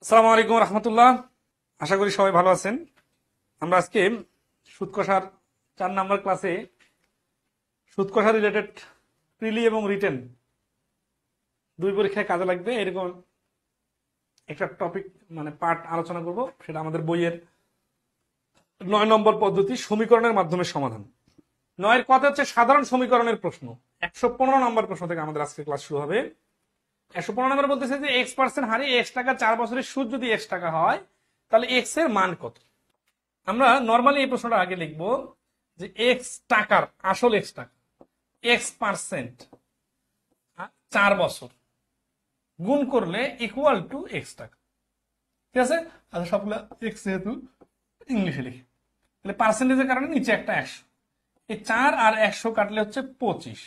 আসসালামু আলাইকুম রহমতুল্লাহ। আশা করি সবাই ভালো আছেন। আমরা আজকে সুদ কষার 4 নম্বর ক্লাসে সুদ কষা রিলেটেড প্রিলি এবং রিটেন দুই পরীক্ষায় কাজে লাগবে এরকম একটা টপিক পার্ট আলোচনা করব। সেটা আমাদের বইয়ের 9 নম্বর পদ্ধতি সমীকরণের মাধ্যমে সমাধান। 9-এর কথা হচ্ছে সাধারণ সমীকরণের প্রশ্ন। 115 নম্বর প্রশ্ন থেকে আমাদের আজকে ক্লাস শুরু হবে। 115 নম্বর বলতেছে যে X% হারে X টাকা 4 বছরের সুদ যদি X টাকা হয় তাহলে X এর মান কত। আমরা নর্মালি এই প্রশ্নটা আগে লিখবো যে X টাকার আসল X টাকা X% 4 বছর গুণ করলে ইকুয়াল টু X টাকা। ঠিক আছে, আচ্ছা সবগুলো X যেহেতু ইংলিশে লিখি তাহলে পার্সেন্টেজের কারণে নিচে একটা 100, এই 4 আর 100 কাটলে হচ্ছে 25।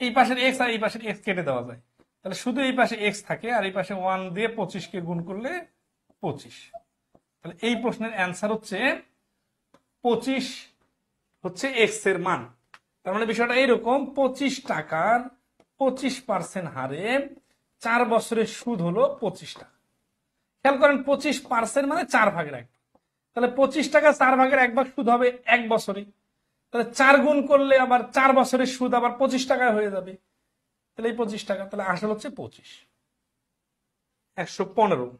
এই পাশের X আর এই পাশের X কেটে দেওয়া যায়, তাহলে শুধু এই পাশে X থাকে আর এই পাশে 1 দিয়ে 25 কে গুণ করলে 25। তাহলে এই প্রশ্নের অ্যান্সার হচ্ছে 25 হচ্ছে X এর মান। তার মানে বিষয়টা এইরকম, 25 টাকার 25% হারে 4 বছরের সুদ হলো 25 টাকা। খেয়াল করেন 25% মানে 4/1। তাহলে 25 টাকা 4/1 সুদ হবে 1 বছরে। তাহলে 4 গুণ করলে আবার 4 বছরের সুদ আবার 25 টাকায় হয়ে যাবে। তাহলে এই 25 টাকা, তাহলে আসল হচ্ছে 25। 115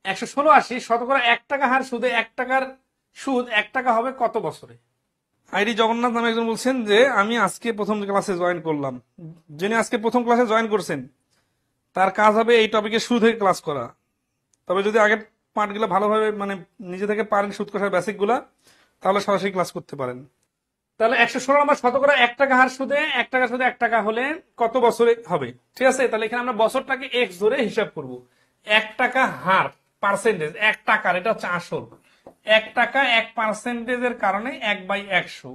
116 শতকরা 1 টাকা হার সুদে 1 টাকার সুদ 1 টাকা হবে কত বছরে। আইডি জগন্নাথ নামে একজন বলছেন যে আমি আজকে প্রথম ক্লাসে জয়েন করলাম। যিনি আজকে প্রথম ক্লাসে জয়েন করছেন তার কাজ হবে এই টপিকে শুরু থেকে ক্লাস করা। তবে যদি আগের পার্টগুলো ভালোভাবে নিজে থেকে পারেন সুদ কষার বেসিক গুলা, তাহলে সরাসরি ক্লাস করতে পারেন। তাহলে 116 শতকরা 1 টাকা হার সুদে 1 টাকা সুদে 1 টাকা হলে কত বছরে হবে। ঠিক আছে, তাহলে এখানে আমরা বছরটাকে X ধরে হিসাব করব। 1 টাকা হার পার্সেন্টেজ 1 টাকার, এটা হচ্ছে আসল 1 টাকা 1%-এর কারণে 1/100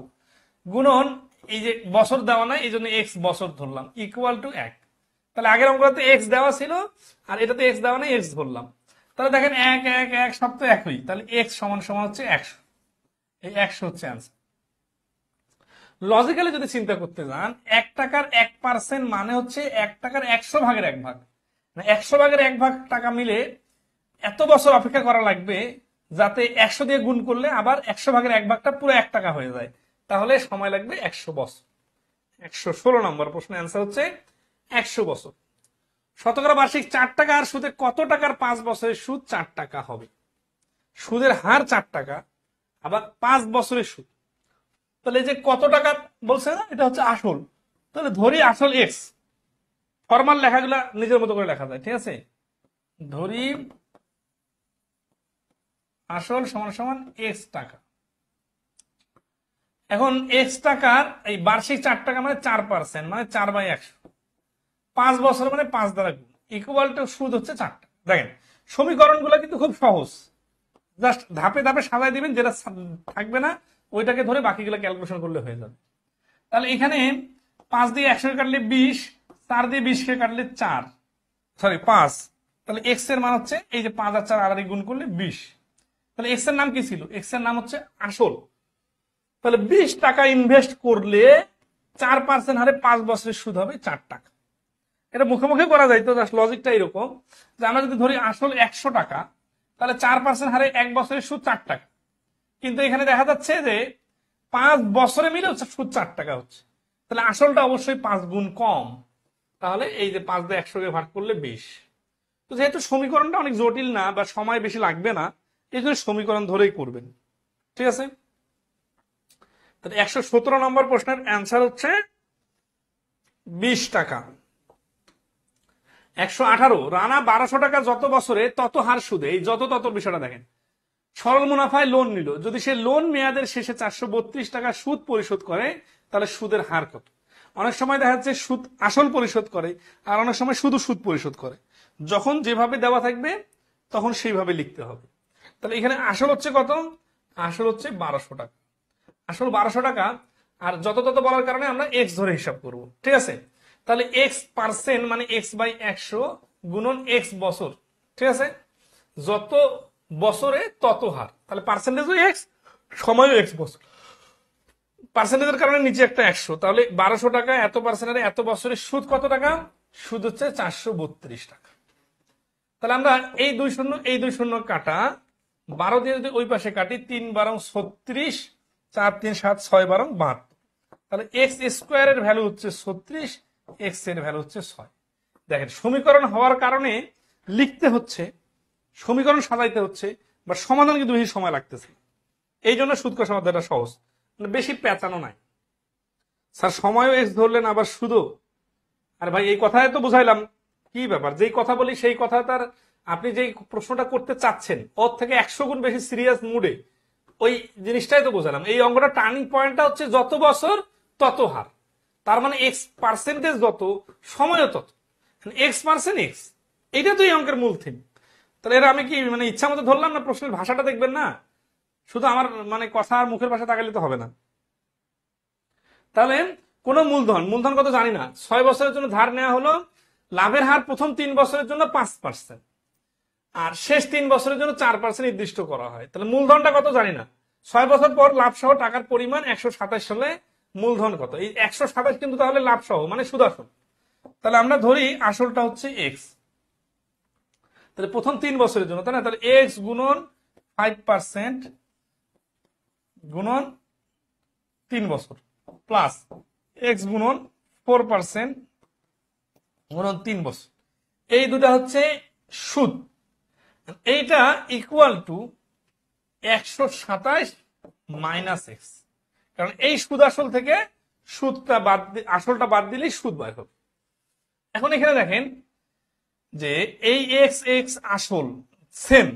গুণন এই যে বছর দেওয়া নাই এই জন্য X বছর ধরলাম ইকুয়াল টু 1। তাহলে আগের অঙ্কটাতে X দেওয়া ছিল আর এটাতে X দেওয়া নাই, X ধরলাম। তাহলে দেখেন 1 1 1 সব তো একই, তাহলে X সমান সমান হচ্ছে 100। এই 100 হচ্ছে অ্যান্সার। লজিক্যালি যদি চিন্তা করতে যান 1 টাকার 1% মানে হচ্ছে 1 টাকার 100/1 100/1 টাকা মিলে এত বছর অপেক্ষা করা লাগবে যাতে 100 দিয়ে গুণ করলে আবার 100/1 পুরো 1 টাকা হয়ে যায়। তাহলে সময় লাগবে 100 বছর। 116 নম্বর প্রশ্ন অ্যান্সার হচ্ছে 100 বছর। শতকরা বার্ষিক 4 টাকা আর সুদে কত টাকার 5 বছরের সুদ 4 টাকা হবে। সুদের হার 4 টাকা আবার 5 বছরের সুদ। তাহলে যে কত টাকা বলছে না, এটা হচ্ছে আসল। তাহলে ধরি আসল X, ফরমাল লেখাগুলা নিজের মতো করে লেখা যায়। ঠিক আছে, ধরি আসল সমান সমান X টাকা। এখন X টাকার এই বার্ষিক 4 টাকা মানে 4% মানে 4/100, 5 বছর মানে 5 দ্বারা গুণ ইকুয়াল টু সুদ হচ্ছে 4 টাকা। দেখেন সমীকরণগুলো কিন্তু খুব সহজ, জাস্ট ধাপে ধাপে সাজাই দিবেন, যেটা থাকবে না ওইটাকে ধরে বাকিগুলো ক্যালকুলেশন করলে হয়ে যাবে। তাহলে এখানে 5 দিয়ে 100 কাটলে 20, 4 দিয়ে 20 কাটলে 5। তাহলে X এর মান হচ্ছে এই যে 5 আর 4 আড়াআড়ি গুণ করলে 20। তাহলে X এর নাম কি ছিল? X এর নাম হচ্ছে আসল। তাহলে 20 টাকা ইনভেস্ট করলে 4% হারে 5 বছরের সুদ হবে 4 টাকা। এটা মুখে মুখে করা যায়, তো জাস্ট লজিকটা এরকম যে আমরা যদি ধরি আসল 100 টাকা তাহলে 4% হারে 1 বছরের সুদ 4 টাকা। কিন্তু এখানে দেখা যাচ্ছে যে 5 বছরে মিলে সুদ 4 টাকা হচ্ছে, তাহলে আসলটা অবশ্যই 5 গুণ কম। তাহলে এই যে 5 দিয়ে 100 কে ভাগ করলে 20। তো যেহেতু সমীকরণটা অনেক জটিল না বা সময় বেশি লাগবে না, এই জন্য সমীকরণ ধরেই করবেন। ঠিক আছে, তাহলে 117 নম্বর প্রশ্নের অ্যান্সার হচ্ছে 20 টাকা। 118 রানা 1200 টাকা যত বছরে তত হার সুদে, এই যত তত বিষয়টা দেখেন। সরল মুনাফায় লোন নিল, যদি সে লোন মেয়াদের শেষে 432 টাকা সুদ পরিশোধ করে তাহলে সুদের হার কত। অনেক সময় দেখা যাচ্ছে সুদ আসল পরিশোধ করে আর অনেক সময় শুধু সুদ পরিশোধ করে। যখন যেভাবে দেওয়া থাকবে তখন সেইভাবে লিখতে হবে। তাহলে এখানে আসল হচ্ছে কত? আসল হচ্ছে 1200 টাকা। আসল 1200 টাকা আর যত তত বলার কারণে আমরা X ধরে হিসাব করব। ঠিক আছে, তাহলে X% মানে X/100 গুণন X বছর। ঠিক আছে, যত বছরে তত হার, তাহলে পার্সেন্টেজও X, সময়ও X বছর। পার্সেন্টেজের কারণে নিচে একটা 100, তাহলে 1200 টাকা এত পার্সেন্টে এত বছরের সুদ কত টাকা? সুদ হচ্ছে 432 টাকা। তাহলে আমরা এই দুই শূন্য কাটা 12 দিয়ে যদি ওই পাশে কাটি 3 12 36, 4 3 7 6 12 72। তাহলে এক্স স্কোয়ারের ভ্যালু হচ্ছে 36, এক্স এর ভ্যালু হচ্ছে 6। দেখেন সমীকরণ হওয়ার কারণে লিখতে হচ্ছে, সমীকরণ সাজাইতে হচ্ছে, বা সমাধান কিন্তু বেশি সময় লাগতেছে। এই জন্য সুদ কষা অধ্যায়টা সহজ, মানে বেশি পেঁচানো নাই। স্যার সময়ও এক্স ধরলেন আবার সুদও। আর ভাই এই কথায় তো বুঝাইলাম কি ব্যাপার, যেই কথা বলি সেই কথা তার আপনি যে প্রশ্নটা করতে চাচ্ছেন ওর থেকে 100 গুণ বেশি সিরিয়াস মুডে ওই জিনিসটাই তো বোঝালাম। এই অঙ্কটা টার্নিং পয়েন্টটা হচ্ছে যত বছর তত হার, তার মানে এক্স পার্সেন্টেজ যত, সময়ও তত, এক্স পার্সেন্ট এক্স, এইটা তো এই অঙ্কের মূল থিম। তাহলে এরা আমি কি মানে ইচ্ছা মতো ধরলাম না? প্রশ্নের ভাষাটা দেখবেন না, শুধু আমার মানে কথা আর মুখের ভাষা তাকালে তো হবে না। তাহলে কোন মূলধন কত জানি না, 6 বছরের জন্য ধার নেওয়া হলো, লাভের হার প্রথম 3 বছরের জন্য 5% আর শেষ 3 বছরের জন্য 4% নির্দিষ্ট করা হয়। তাহলে মূলধনটা কত জানি না, 6 বছর পর লাভ সহ টাকার পরিমাণ 127 হলে মূলধন কত? এই 127 কিন্তু তাহলে লাভ সহ মানে সুদ আসল। তাহলে আমরা ধরি আসলটা হচ্ছে এক্স, তাহলে প্রথম 3 বছরের জন্য, তাই না? তাহলে এক্স গুণন 5% গুণন 3 বছর প্লাস এক্স গুণন 4% গুণন 3 বছর, এই দুটা হচ্ছে সুদ। এইটা ইকুয়াল টু 127 মাইনাস এক্স, কারণ এই সুদ আসল থেকে সুদটা বাদ, আসলটা বাদ দিলেই সুদ বের হবে। এখন এখানে দেখেন যে এই এক্স এক্স আসল সেম,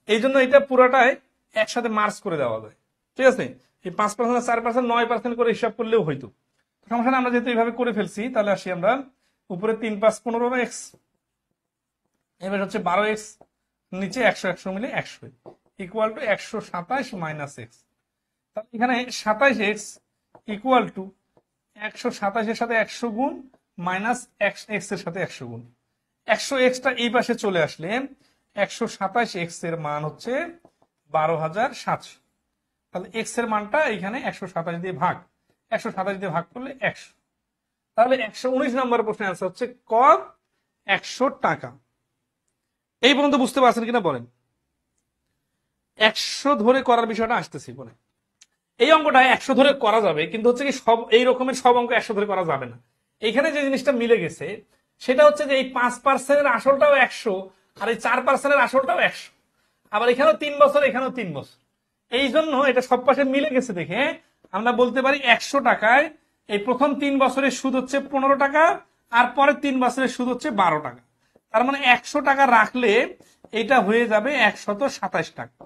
এই জন্য এটা পুরাটাই একসাথে মার্চ করে দেওয়া যায়, ঠিক আছে? এই 5% 4% 9% করে হিসাব করলেও হয়তো সমস্যা না। আমরা যেহেতু এইভাবে করে ফেলছি, তাহলে আসি আমরা উপরে 3 5 15 এক্স, এবার হচ্ছে 12 এক্স, নিচে 100 100 মিলে 100 ইকুয়াল টু 127 মাইনাস এক্স। তাহলে এখানে 27 এক্স ইকুয়াল টু 127 এর সাথে 100 গুণ মাইনাস এক্স এর সাথে 100 গুণ, 100 এক্সটা এই পাশে চলে আসলে 127 এক্স এর মান হচ্ছে 12,700। তাহলে এক্স এর মানটা এখানে 127 দিয়ে ভাগ, 127 দিয়ে ভাগ করলে 100। তাহলে 119 নম্বর প্রশ্নের আনসার হচ্ছে ক, 100 টাকা। এই পর্যন্ত বুঝতে পারছেন কিনা বলেন? 100 ধরে করার বিষয়টা আসতেছি পরে। এই অঙ্কটা 100 ধরে করা যাবে, কিন্তু হচ্ছে কি সব এই রকমের সব অঙ্ক 100 ধরে করা যাবে না। এখানে যে জিনিসটা মিলে গেছে সেটা হচ্ছে যে এই 5% আসলটাও 100 আর এই 4% আসলটাও 100, আবার এখানেও 3 বছর এখানেও 3 বছর, এই জন্য এটা সব পাশে মিলে গেছে দেখে আমরা বলতে পারি 100 টাকায় এই প্রথম 3 বছরের সুদ হচ্ছে 15 টাকা আর পরের 3 বছরের সুদ হচ্ছে 12 টাকা। তার মানে 100 টাকা রাখলে এটা হয়ে যাবে 127 টাকা।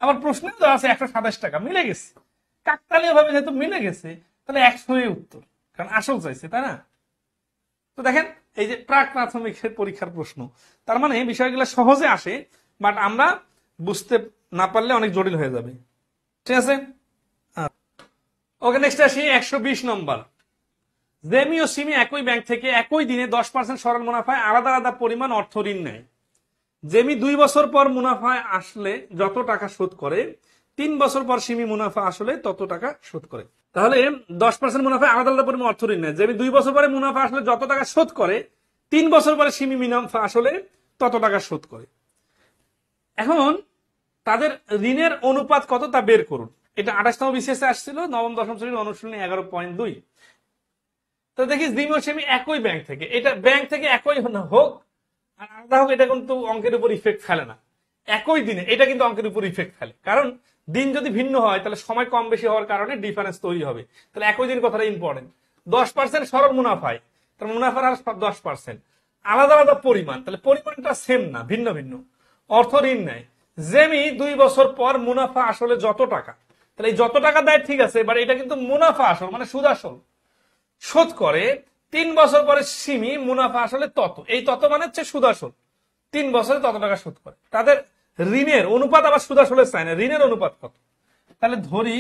আবার প্রশ্নে তো আছে 127 টাকা, মিলে গেছে কাকতালীয় ভাবে, যেহেতু মিলে গেছে তাহলে 100 উত্তর, কারণ আসল চাইছে, তাই না? তো দেখেন এই যে প্রাক প্রাথমিক পরীক্ষার প্রশ্ন, তার মানে বিষয়গুলো সহজে আসে, বাট আমরা বুঝতে না পারলে অনেক জটিল হয়ে যাবে, ঠিক আছে? ওকে, নেক্সট আসি 120 নম্বর। জেমি ও সিমি একই ব্যাংক থেকে একই দিনে 10% সরল মুনাফায় আলাদা আলাদা পরিমাণ অর্থ ঋণ নেয়। জেমি 2 বছর পর মুনাফায় আসলে যত টাকা শোধ করে, 3 বছর পর সিমি মুনাফা আসলে তত টাকা শোধ করে। তাহলে 10% মুনাফায় আলাদা আলাদা পরিমাণ অর্থ ঋণ নেয়। জেমি 2 বছর পরে মুনাফা আসলে যত টাকা শোধ করে, 3 বছর পরে সিমি মুনাফা আসলে তত টাকা শোধ করে। এখন তাদের ঋণের অনুপাত কত তা বের করুন। এটা 28তম বিসিএসে আসছিল, নবম দশম শ্রেণীর অনুশীলনী 11.2। তো দেখি জিমি ও সিমি একই ব্যাংক থেকে, এটা ব্যাংক থেকে একই হোক আর আলাদা হোক, এটা কিন্তু অঙ্কের উপর ইফেক্ট ফেলে না। একই দিনে এটা কিন্তু অঙ্কের উপর ইফেক্ট ফেলে, কারণ দিন যদি ভিন্ন হয় তাহলে সময় কম বেশি হওয়ার কারণে ডিফারেন্স তৈরি হবে। তাহলে একই দিন কথাটা ইম্পর্টেন্ট। 10% সরল মুনাফায়, তার মুনাফার হার 10%, আলাদা আলাদা পরিমাণ, তাহলে পরিমাণটা সেম না, ভিন্ন ভিন্ন। অর্থ ঋণ নেয় জেমি 2 বছর পর মুনাফা আসলে যত টাকা, তাহলে এই যত টাকা দেয় ঠিক আছে, এবার এটা কিন্তু মুনাফা আসল মানে সুদ আসল শোধ করে। 3 বছর পরে সিমি মুনাফা আসলে তত, এই তত মানে হচ্ছে সুদ আসল, 3 বছরে তত টাকা শোধ করে। তাদের ঋণের অনুপাত আবার সুদ আসলের চায় না, ঋণের অনুপাত কত? তাহলে ধরি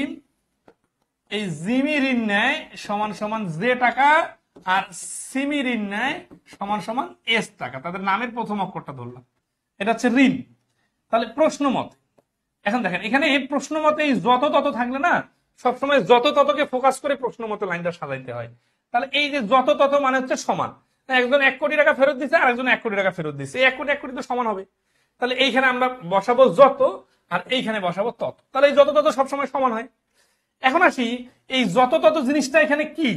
এই জিমি ঋণ নেয় সমান সমান যে টাকা আর সিমি ঋণ নেয় সমান সমান এস টাকা, তাদের নামের প্রথম অক্ষরটা ধরলাম, এটা হচ্ছে ঋণ। তাহলে প্রশ্ন মতে, এখন দেখেন এখানে প্রশ্ন মতে এই যত তত থাকলে না, সবসময় যত ততকে ফোকাস করে প্রশ্ন মতে লাইনটা সাজাইতে হয়। তাহলে এই যে যত তত মানে হচ্ছে সমান, একজন 1 কোটি টাকা ফেরত দিচ্ছে আর একজন 1 কোটি টাকা ফেরত দিচ্ছে, 1 কোটি তো সমান হবে। তাহলে এইখানে আমরা বসাবো যত আর এইখানে বসাবো তত, তাহলে এই যত তত সবসময় সমান হয়। এখন আসি এই যত তত জিনিসটা এখানে কি,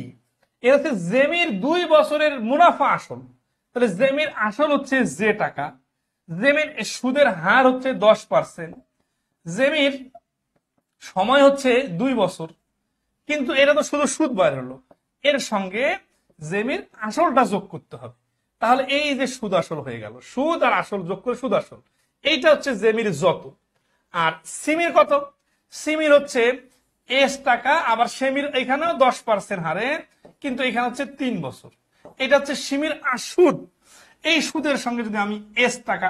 এর হচ্ছে জেমির 2 বছরের মুনাফা আসল। তাহলে জেমির আসল হচ্ছে যে টাকা, জেমির সুদের হার হচ্ছে 10%, জেমির সময় হচ্ছে 2 বছর, কিন্তু এটা তো শুধু সুদ বাইর হলো, এর সঙ্গে জেমির আসলটা যোগ করতে হবে। তাহলে এই যে সুদ আসল হয়ে গেল, সুদ আর আসল যোগ করে সুদ আসল, এইটা হচ্ছে জেমির যত। আর সিমির কত, সিমির হচ্ছে এস টাকা, আবার সেমির এখানেও 10% হারে, কিন্তু এখানে হচ্ছে 3 বছর, এটা হচ্ছে সিমির সুদ। এই সুদের সঙ্গে যদি আমি এস টাকা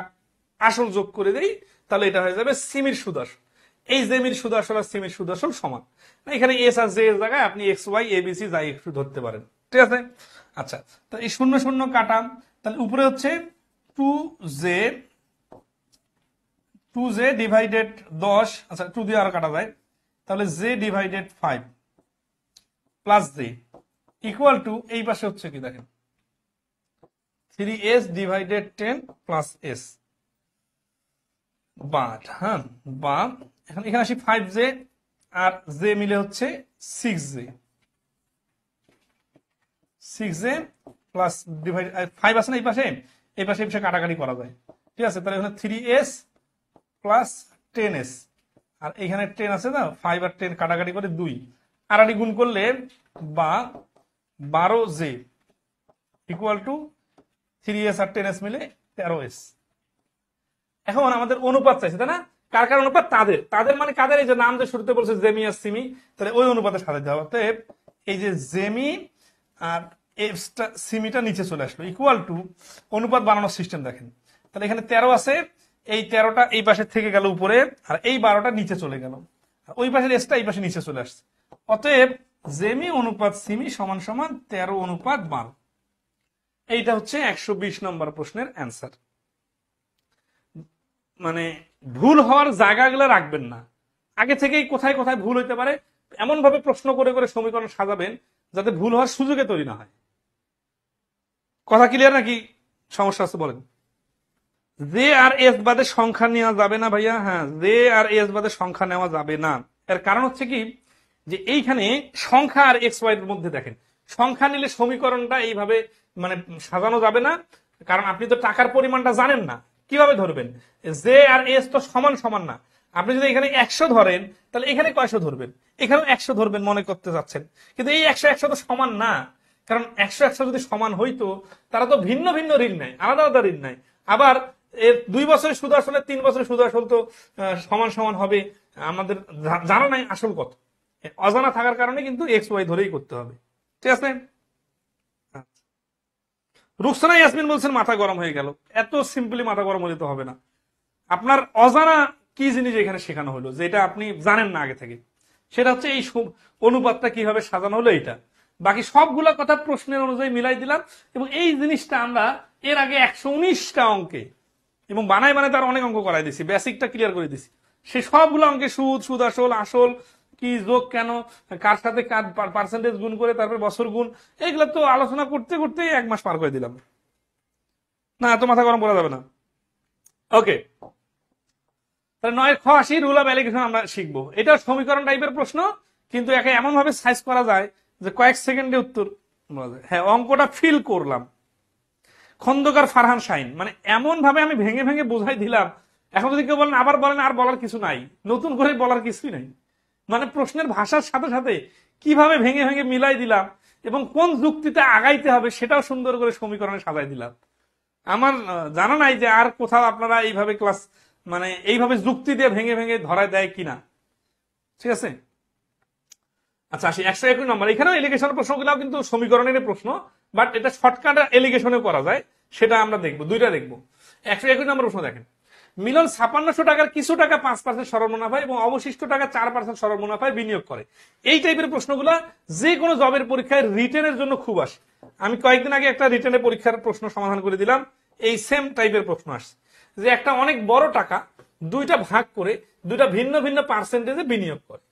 আসল যোগ করে দেই তাহলে এটা হয়ে যাবে সিমির সুদ আসল। এই জেমির সুদ আসল আর সিমির সুদ আসল সমান, এখানে এস আর জে এর জায়গায় আপনি এক্স ওয়াই এবিসি যাই একটু ধরতে পারেন, ঠিক আছে। আচ্ছা, তো এই শূন্য শূন্য কাটাম, তাহলে উপরে হচ্ছে 2জে, 2জে ডিভাইডেড 10, আচ্ছা 2 দিয়ে আরো কাটা যায়, তাহলে J divided 5 plus J equal to এই পাশে হচ্ছে কি দেখেন 3s divided 10 plus S, but হ্যাঁ বা এখন এখানে আসি 5জে আর জে মিলে হচ্ছে 6জে, 6জে প্লাস ডিভাইড 5 আছে না এই পাশে, এই পাশে কাটাকাটি করা যায়, ঠিক আছে। তাহলে এখানে 3s প্লাস 10s, আর এখানে 10 আছে না, 5 আর 10 কাটাকাটি করে 2, আর আড়ি গুণ করলে বা 12জে equal to 3s R 10s মিলে 13s। এখন আমাদের অনুপাত চাইছে তাই না, কার কার অনুপাত, তাদের, তাদের মানে কাদের, এই যে নাম যে শুরুতে বলছে জেমি আর সিমি, তাহলে ওই অনুপাতে সাজাতে হবে। অতএব এই যে জেমি আর সিমিটা নিচে চলে আসলো ইকুয়াল টু অনুপাত বানানোর সিস্টেম দেখেন, তাহলে এখানে 13 আছে, এই 13টা এই পাশে থেকে গেল উপরে, আর এই 12টা নিচে চলে গেল, ওই পাশের এসটা এই পাশে নিচে চলে আসছে। অতএব জেমি অনুপাত সিমি সমান সমান 13 অনুপাত 12। এইটা হচ্ছে 120 নম্বর প্রশ্নের অ্যান্সার। মানে ভুল হওয়ার জায়গাগুলো রাখবেন না, আগে থেকেই কোথায় কোথায় ভুল হইতে পারে এমন ভাবে প্রশ্ন করে করে সমীকরণ সাজাবেন যাতে ভুল হওয়ার সুযোগে তৈরি না হয়। কথা ক্লিয়ার নাকি সমস্যা আছে বলেন? জে আর এস বাদে সংখ্যা নেওয়া যাবে না ভাইয়া, হ্যাঁ জে আর এস বাদে সংখ্যা নেওয়া যাবে না। এর কারণ হচ্ছে কি যে এইখানে সংখ্যা আর এক্স ওয়াই এর মধ্যে দেখেন, সংখ্যা নিলে সমীকরণটা এইভাবে মানে সাজানো যাবে না, কারণ আপনি তো টাকার পরিমাণটা জানেন না, কিভাবে ধরবেন? জে আর এস তো সমান সমান না, আপনি যদি এখানে 100 ধরেন তাহলে এখানে কয়শো ধরবেন, এখানে 100 ধরবেন মনে করতে যাচ্ছেন, কিন্তু এই 100 তো সমান না, কারণ 100 যদি সমান হইতো তারা তো ভিন্ন ভিন্ন ঋণ নেয়, আলাদা আলাদা ঋণ নেয়। আবার 2 বছরের সুদ আসলে 3 বছরের সুদ আসল তো সমান সমান হবে, আমাদের জানা নাই আসল কত, অজানা থাকার কারণে কিন্তু এক্স ওয়াই ধরেই করতে হবে, ঠিক আছে। রুকসানা ইয়াসমিন বলছেন মাথা গরম হয়ে গেল, এত সিম্পলি মাথা গরম হলে তো হবে না, আপনার অজানা কি জিনিস এখানে শেখানো হলো যেটা আপনি জানেন না আগে থেকে, সেটা হচ্ছে এই অনুপাতটা কিভাবে সাজানো হলো এইটা, বাকি সবগুলা কথা প্রশ্নের অনুযায়ী মিলাই দিলাম। এবং এই জিনিসটা আমরা এর আগে 119টা অঙ্কে এবং বানায় বানায় তার অনেক অঙ্ক করাই দিছি, বেসিকটা ক্লিয়ার করে দিছি, সে সবগুলো অঙ্কে সুদ, সুদ আসল, আসল কি, যোগ কেন, কার সাথে কার পার্সেন্টেজ গুণ করে তারপরে বছর গুণ, এগুলো তো আলোচনা করতে করতে 1 মাস পার করে দিলাম, না এত মাথা গরম করা যাবে না। ওকে, তাহলে 9 খ আসি, রুল অফ অ্যালিগেশন আমরা শিখবো। এটা সমীকরণ টাইপের প্রশ্ন, কিন্তু একে এমন ভাবে সাইজ করা যায় যে কয়েক সেকেন্ডে উত্তর বলা যায়। হ্যাঁ, অঙ্কটা ফিল করলাম খন্দকার ফারহান শাহিন, মানে এমন ভাবে আমি ভেঙে ভেঙে বোঝাই দিলাম, এখন যদি কেউ বলেন আবার বলেন, আর বলার কিছু নাই, নতুন করে বলার কিছুই নাই, মানে প্রশ্নের ভাষার সাথে সাথে কিভাবে ভেঙে ভেঙে মিলাই দিলাম এবং কোন যুক্তিতে আগাইতে হবে সেটাও সুন্দর করে সমীকরণে সাজাই দিলাম। আমার জানা নাই যে আর কোথাও আপনারা এইভাবে ক্লাস মানে এইভাবে যুক্তি দিয়ে ভেঙে ভেঙে ধরায় দেয় কিনা, ঠিক আছে। আচ্ছা আসি 121 নম্বর, এখানেও এলিগেশন প্রশ্নগুলো কিন্তু সমীকরণের প্রশ্ন, বাট এটা শর্টকাট এলিগেশনে করা যায়, সেটা আমরা দেখবো, দুইটা দেখবো। 121 নম্বর প্রশ্ন দেখেন, মিলন 5600 টাকার কিছু টাকা 5% সরল মুনাফায় এবং অবশিষ্ট টাকা 4% সরল মুনাফায় বিনিয়োগ করে। এই টাইপের প্রশ্নগুলো যে কোনো জবের পরীক্ষায় রিটেনের জন্য খুব আসে। আমি কয়েকদিন আগে একটা রিটেনের পরীক্ষার প্রশ্ন সমাধান করে দিলাম, এই সেম টাইপের প্রশ্ন আসছে যে একটা অনেক বড় টাকা দুইটা ভাগ করে দুইটা ভিন্ন ভিন্ন পার্সেন্টেজে বিনিয়োগ করে,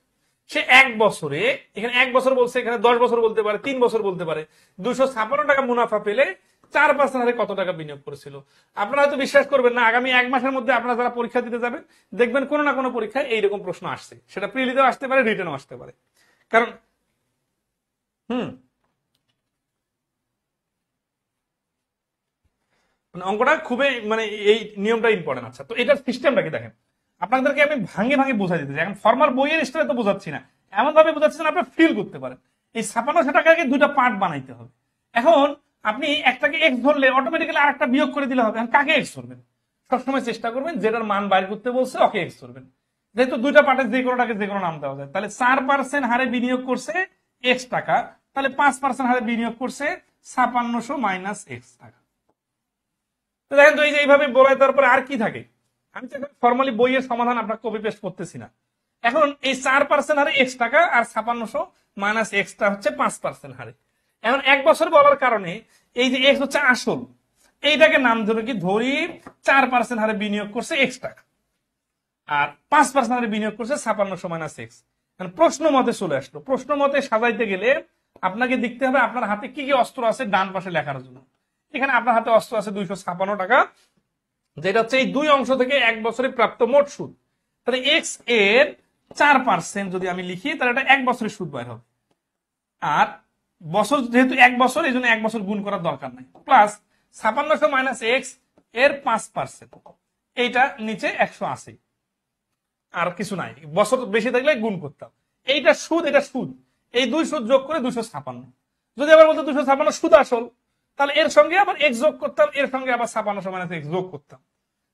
সে 1 বছরে, এখানে 1 বছর বলছে, এখানে 10 বছর বলতে পারে, 3 বছর বলতে পারে, 256 টাকা মুনাফা পেলে 4% হারে কত টাকা বিনিয়োগ করেছিল। আপনারা হয়তো বিশ্বাস করবেন না, আগামী 1 মাসের মধ্যে আপনারা যারা পরীক্ষা দিতে যাবেন দেখবেন কোনো না কোনো পরীক্ষায় এইরকম প্রশ্ন আসছে, সেটা প্রিলিতেও আসতে পারে, রিটেনও আসতে পারে। কারণ মানে অঙ্কটা খুবই মানে এই নিয়মটা ইম্পর্টেন্ট। আচ্ছা, তো এটার সিস্টেমটা কি দেখেন, আপনাদেরকে আমি ভাঙে ভাঙে বোঝাই দিতেছি। এখন ফর্মাল বইয়ের স্টাইলে তো বোঝাচ্ছি না, এমন ভাবে বোঝাচ্ছি না আপনারা ফিল করতে পারেন। এই 56 টাকাকে দুইটা পার্ট বানাইতে হবে। এখন আপনি একটাকে এক্স ধরলে অটোমেটিক্যালি আরেকটা বিয়োগ করে দিলে হবে। এখন কাকে এক্স ধরবেন? সবসময় চেষ্টা করবেন যেটার মান বাইর করতে বলছে ওকে এক্স ধরবেন। যেহেতু দুইটা পার্টে যে কোনোটাকে যে কোনো নাম দেওয়া যায়, তাহলে 4% হারে বিনিয়োগ করছে এক্স টাকা, তাহলে 5% হারে বিনিয়োগ করছে 5600 মাইনাস এক্স টাকা। তো দেখেন তো এই যে এইভাবে বলাই, তারপরে আর কি থাকে। আমি তো এখন ফর্মালি বইয়ের সমাধান আপনার কপি পেস্ট করতেছি না। এখন এই 4% হারে এক্স টাকা আর 5600 মাইনাস এক্সটা হচ্ছে 5% হারে। এখন 1 বছর বলার কারণে এই যে এক্স হচ্ছে আসল, এইটাকে নাম ধরে কি ধরি 4% হারে বিনিয়োগ করছে এক্স টাকা আর 5% হারে বিনিয়োগ করছে 5600 মাইনাস এক্স। প্রশ্ন মতে চলে আসলো। প্রশ্ন মতে সাজাইতে গেলে আপনাকে দেখতে হবে আপনার হাতে কি কি অস্ত্র আছে ডান পাশে লেখার জন্য। এখানে আপনার হাতে অস্ত্র আছে 256 টাকা, যেটা হচ্ছে এই দুই অংশ থেকে 1 বছরে প্রাপ্ত মোট সুদ। তাহলে এক্স এর 4% যদি আমি লিখি তাহলে এটা 1 বছরের সুদ বাইর হবে। আর বছর যেহেতু 1 বছর, এই জন্য 1 বছর গুণ করার দরকার নাই। প্লাস 5600 মাইনাস এক্স এর 5%, এইটা নিচে 180, আর কিছু নাই। বছর বেশি থাকলে গুণ করতাম। এইটা সুদ, এটা সুদ, এই দুই সুদ যোগ করে 256। যদি আবার বলতো 256 সুদ আসল, তাহলে এর সঙ্গে আবার এক্স যোগ করতাম, এর সঙ্গে আবার 5600 মাইনাস এক্স যোগ করতাম।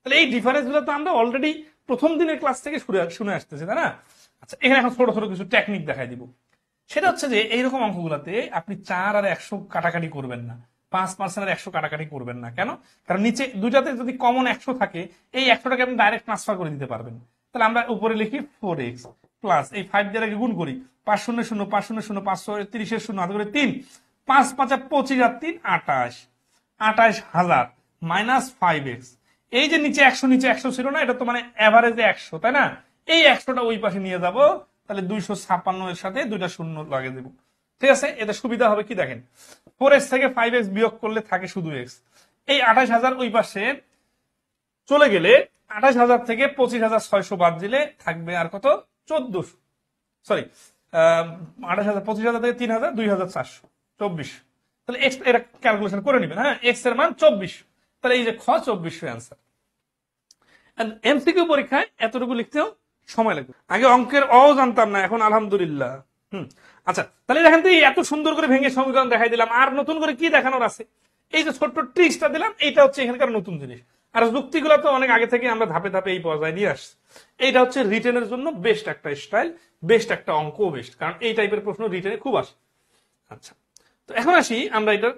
তাহলে এই ডিফারেন্স গুলো তো আমরা অলরেডি প্রথম দিনের ক্লাস থেকে শুনে আসতেছি, তাই না? আচ্ছা, এখানে এখন ছোট ছোট কিছু টেকনিক দেখাই দিব। সেটা হচ্ছে যে এইরকম অঙ্কগুলোতে আপনি 4 আর 100 কাটাকাটি করবেন না, 5% আর 100 কাটাকাটি করবেন না। কেন? কারণ নিচে দুইটাতে যদি কমন 100 থাকে, এই 100টাকে আপনি ডাইরেক্ট ট্রান্সফার করে দিতে পারবেন। তাহলে আমরা উপরে লিখি 4x প্লাস এই 5 দিয়ে গুণ করি, 5 শূন্য শূন্য 5 শূন্য শূন্য 530 শূন্য হাতে করে 3, 5 5 25 আর 3 28, 28000 মাইনাস 5x। এই যে নিচে 100 নিচে 100 ছিল না, এটা তো মানে এভারেজে 100, তাই না? এই 100টা ওই পাশে নিয়ে যাব, তাহলে 256 এর সাথে দুইটা শূন্য লাগিয়ে দেবো। ঠিক আছে, এটা সুবিধা হবে কি দেখেন, 4x থেকে 5x বিয়োগ করলে থাকে শুধু x। এই 28000 ওই পাশে চলে গেলে 28000 থেকে 25600 বাদ দিলে থাকবে আর কত, 1400, সরি 28000, 25000 থেকে 3000, 2400, 24। তাহলে এক্স এটা ক্যালকুলেশন করে নেবেন। হ্যাঁ, এক্স এর মান 24, তাহলে এই যে খ 2400 অ্যান্সার। এমসিকিউ পরীক্ষায় এতটুকু লিখতেও সময় লাগবে। আগে অঙ্কের অ জানতাম না, এখন আলহামদুলিল্লাহ। আচ্ছা, তাহলে দেখেন তো এত সুন্দর করে ভেঙে সমীকরণ দেখাই দিলাম, আর নতুন করে কি দেখানোর আছে? এই যে ছোট্ট ট্রিক্সটা দিলাম, এইটা হচ্ছে এখানকার নতুন জিনিস। আর যুক্তিগুলো তো অনেক আগে থেকে আমরা ধাপে ধাপে এই পর্যায়ে নিয়ে আসছি। এইটা হচ্ছে রিটেনের জন্য বেস্ট একটা স্টাইল, বেস্ট একটা অঙ্ক বেস্ট, কারণ এই টাইপের প্রশ্ন রিটেনে খুব আসে। আচ্ছা, তো এখন আসি আমরা এটার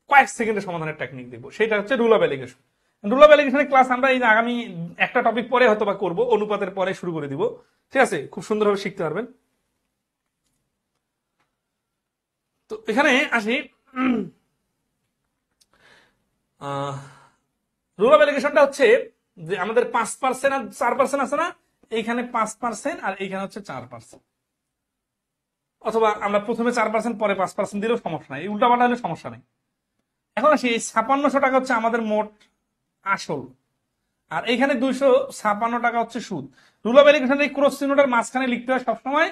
কয়েক সেকেন্ডের সমাধানের টেকনিক দেখবো, সেটা হচ্ছে rule of alligation. Rule of এলিগেশনের ক্লাস আমরা এই আগামী একটা টপিক পরে হয়তো বা করবো, অনুপাতের পরে শুরু করে দিব। ঠিক আছে, খুব সুন্দরভাবে শিখতে পারবেন। তো এখানে আসি, রুল অফ এলিগেশনটা হচ্ছে যে আমাদের 5% আর 4% আছে না, এইখানে 5% আর এইখানে হচ্ছে 4%, অথবা আমরা প্রথমে 4% পরে 5% দিলেও সমস্যা নাই, উল্টা পাল্টা হলে সমস্যা নেই। এখন আসি 5600 টাকা হচ্ছে আমাদের মোট আসল, আর এইখানে 256 টাকা হচ্ছে সুদ। রুল অফ এলিগেশন এই ক্রস চিহ্নটার মাঝখানে লিখতে হয় সবসময়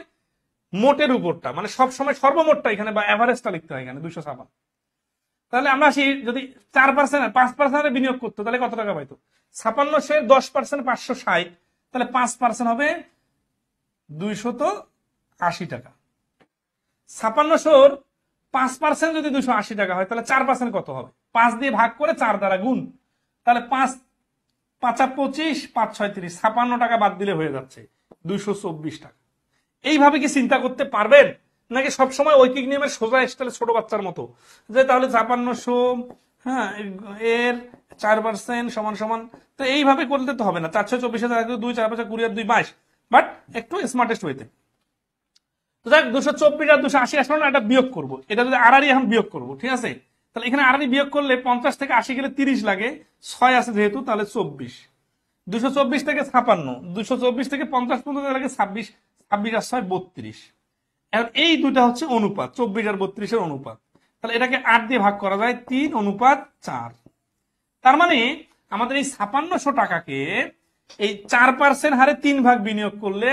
মোটের উপরটা, মানে সবসময় সর্বমোটটা এখানে বা এভারেজটা লিখতে হয় এখানে 256। তাহলে আমরা আসি যদি 4% 5% বিনিয়োগ করতো তাহলে কত টাকা পাইতো? 56 10% 560, তাহলে 5% হবে 280 টাকা। 56 5% যদি 280 টাকা হয়, তাহলে 4% কত হবে? 5 দিয়ে ভাগ করে 4 দ্বারা গুণ, তাহলে 5 5 25, 5 6 30, 56 টাকা বাদ দিলে হয়ে যাচ্ছে 224 টাকা। এইভাবে কি চিন্তা করতে পারবেন? নাকি সবসময় ঐকিক নিয়মের সোজা স্টাইলে ছোট বাচ্চার মতো যে তাহলে 5600 হ্যাঁ এর 4% সমান সমান, তো এইভাবে করলে তো হবে না। 424 2 4 5 20 আর 2 22, বাট একটু স্মার্টেস্ট ওয়েতে। তো দেখ 224 আর 280 আসলে না, এটা বিয়োগ করবো, এটা যদি আড়াআড়ি এখন বিয়োগ করবো, ঠিক আছে? তাহলে এখানে আড়াআড়ি বিয়োগ করলে 50 থেকে 80 গেলে 30 লাগে, 6 আছে যেহেতু, তাহলে 24। 224 থেকে 56, 224 থেকে 50 পর্যন্ত লাগে 26, 26 আর 6 32। এখন এই দুটা হচ্ছে অনুপাত, 24 আর 32 এর অনুপাত। তাহলে এটাকে 8 দিয়ে ভাগ করা যায় 3:4। তার মানে আমাদের এই 5600 টাকাকে এই 4% হারে 3 ভাগ বিনিয়োগ করলে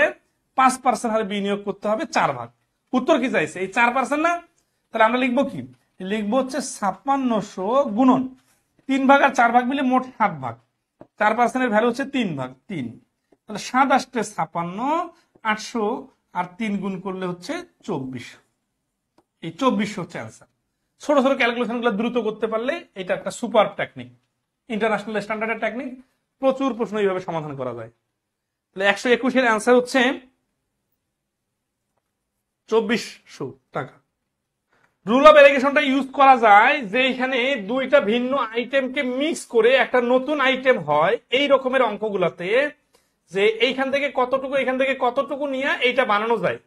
5% হারে বিনিয়োগ করতে হবে 4 ভাগ। উত্তর কি চাইছে? এই 4% না? তাহলে আমরা লিখবো কি? লিখবো হচ্ছে 5600 গুণন 3 ভাগ আর 4 ভাগ মিলে মোট 7 ভাগ। 4%-এর ভ্যালু হচ্ছে 3 ভাগ 3। তাহলে 7 আসতে 56, 800 আর 3 গুণ করলে হচ্ছে 24। এই 24 হচ্ছে অ্যান্সার। ছোট ছোট ক্যালকুলেশন গুলো দ্রুত করতে পারলে এটা একটা সুপার টেকনিক, ইন্টারন্যাশনাল স্ট্যান্ডার্ডের টেকনিক। প্রচুর প্রশ্ন এইভাবে সমাধান করা যায়। তাহলে 121-এর অ্যান্সার হচ্ছে 2400 টাকা। রুল অফ এলিগেশনটা ইউজ করা যায় যে এখানে দুইটা ভিন্ন আইটেমকে মিক্স করে একটা নতুন আইটেম হয় এই রকমের অঙ্কগুলাতে, যে এইখান থেকে কতটুকু এখান থেকে কতটুকু নিয়ে এইটা বানানো যায়,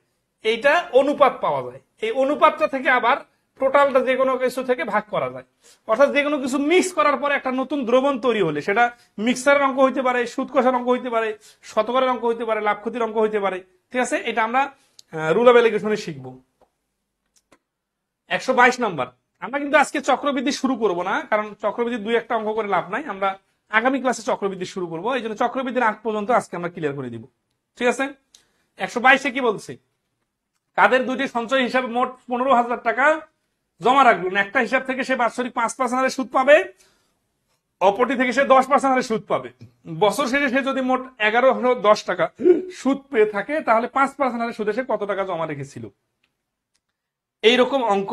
এইটা অনুপাত পাওয়া যায়। এই অনুপাতটা থেকে আবার টোটালটা যে কোনো কিছু থেকে ভাগ করা যায়। অর্থাৎ যে কোনো কিছু মিক্স করার পরে একটা নতুন দ্রবণ তৈরি হলে সেটা মিক্সারের অঙ্ক হইতে পারে, সুদ কষার অঙ্ক হইতে পারে, শতকরের অঙ্ক হইতে পারে, লাভ ক্ষতির অঙ্ক হইতে পারে। ঠিক আছে, এটা আমরা রুল অফ এলিগেশনে শিখবো। 122 নাম্বার। আমরা কিন্তু আজকে চক্রবৃদ্ধি শুরু করব না, কারণ চক্রবৃদ্ধি 2-1টা অঙ্ক করে লাভ নাই। আমরা আগামী ক্লাসে চক্রবৃদ্ধি শুরু করব, এই জন্য চক্রবৃদ্ধির আগ পর্যন্ত আজকে আমরা ক্লিয়ার করে দিব। ঠিক আছে, 122-এ কি বলছে? কাদের দুইটি সঞ্চয় হিসাবে মোট 15,000 টাকা জমা রাখবেন। একটা হিসাব থেকে সে বাৎসরিক 5% হারে সুদ পাবে, অপরটি থেকে সে 10% হারে সুদ পাবে। বছর শেষে সে যদি মোট 1110 টাকা সুদ পেয়ে থাকে, তাহলে 5% হারে সুদে সে কত টাকা জমা রেখেছিল? এইরকম অঙ্ক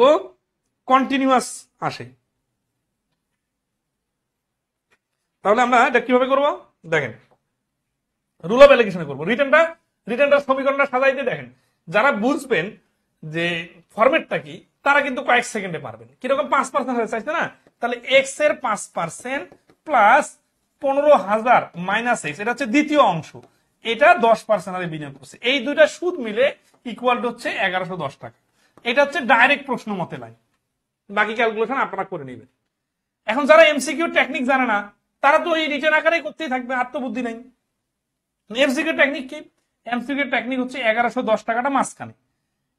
কন্টিনিউয়াস আসে। তাহলে আমরা এটা কিভাবে করবো দেখেন, রুল অফ এলিগেশনে করবো। রিটার্নটা সমীকরণটা সাজাইতে দেখেন, যারা বুঝবেন যে ফরম্যাটটা কি তারা কিন্তু কয়েক সেকেন্ডে পারবেন। কিরকম 5% হয়ে চাইছে না, তাহলে এক্স এর 5% প্লাস 15,000 মাইনাস এক্স, এটা হচ্ছে দ্বিতীয় অংশ, এটা 10% হারে বিনিয়োগ করছে। এই দুইটা সুদ মিলে ইকুয়াল টু হচ্ছে 1110 টাকা। এটা হচ্ছে ডাইরেক্ট প্রশ্ন মতে লাইন, বাকি ক্যালকুলেশন আপনারা করে নেবেন। এখন যারা এমসিকিউ টেকনিক জানে না তারা তো এই রিটার্ন আকারে করতেই থাকবে, আত্মবুদ্ধি নাই। এমসিকিউ টেকনিক কি? এমসিকিউ টেকনিক হচ্ছে 1110 টাকাটা মাঝখানে।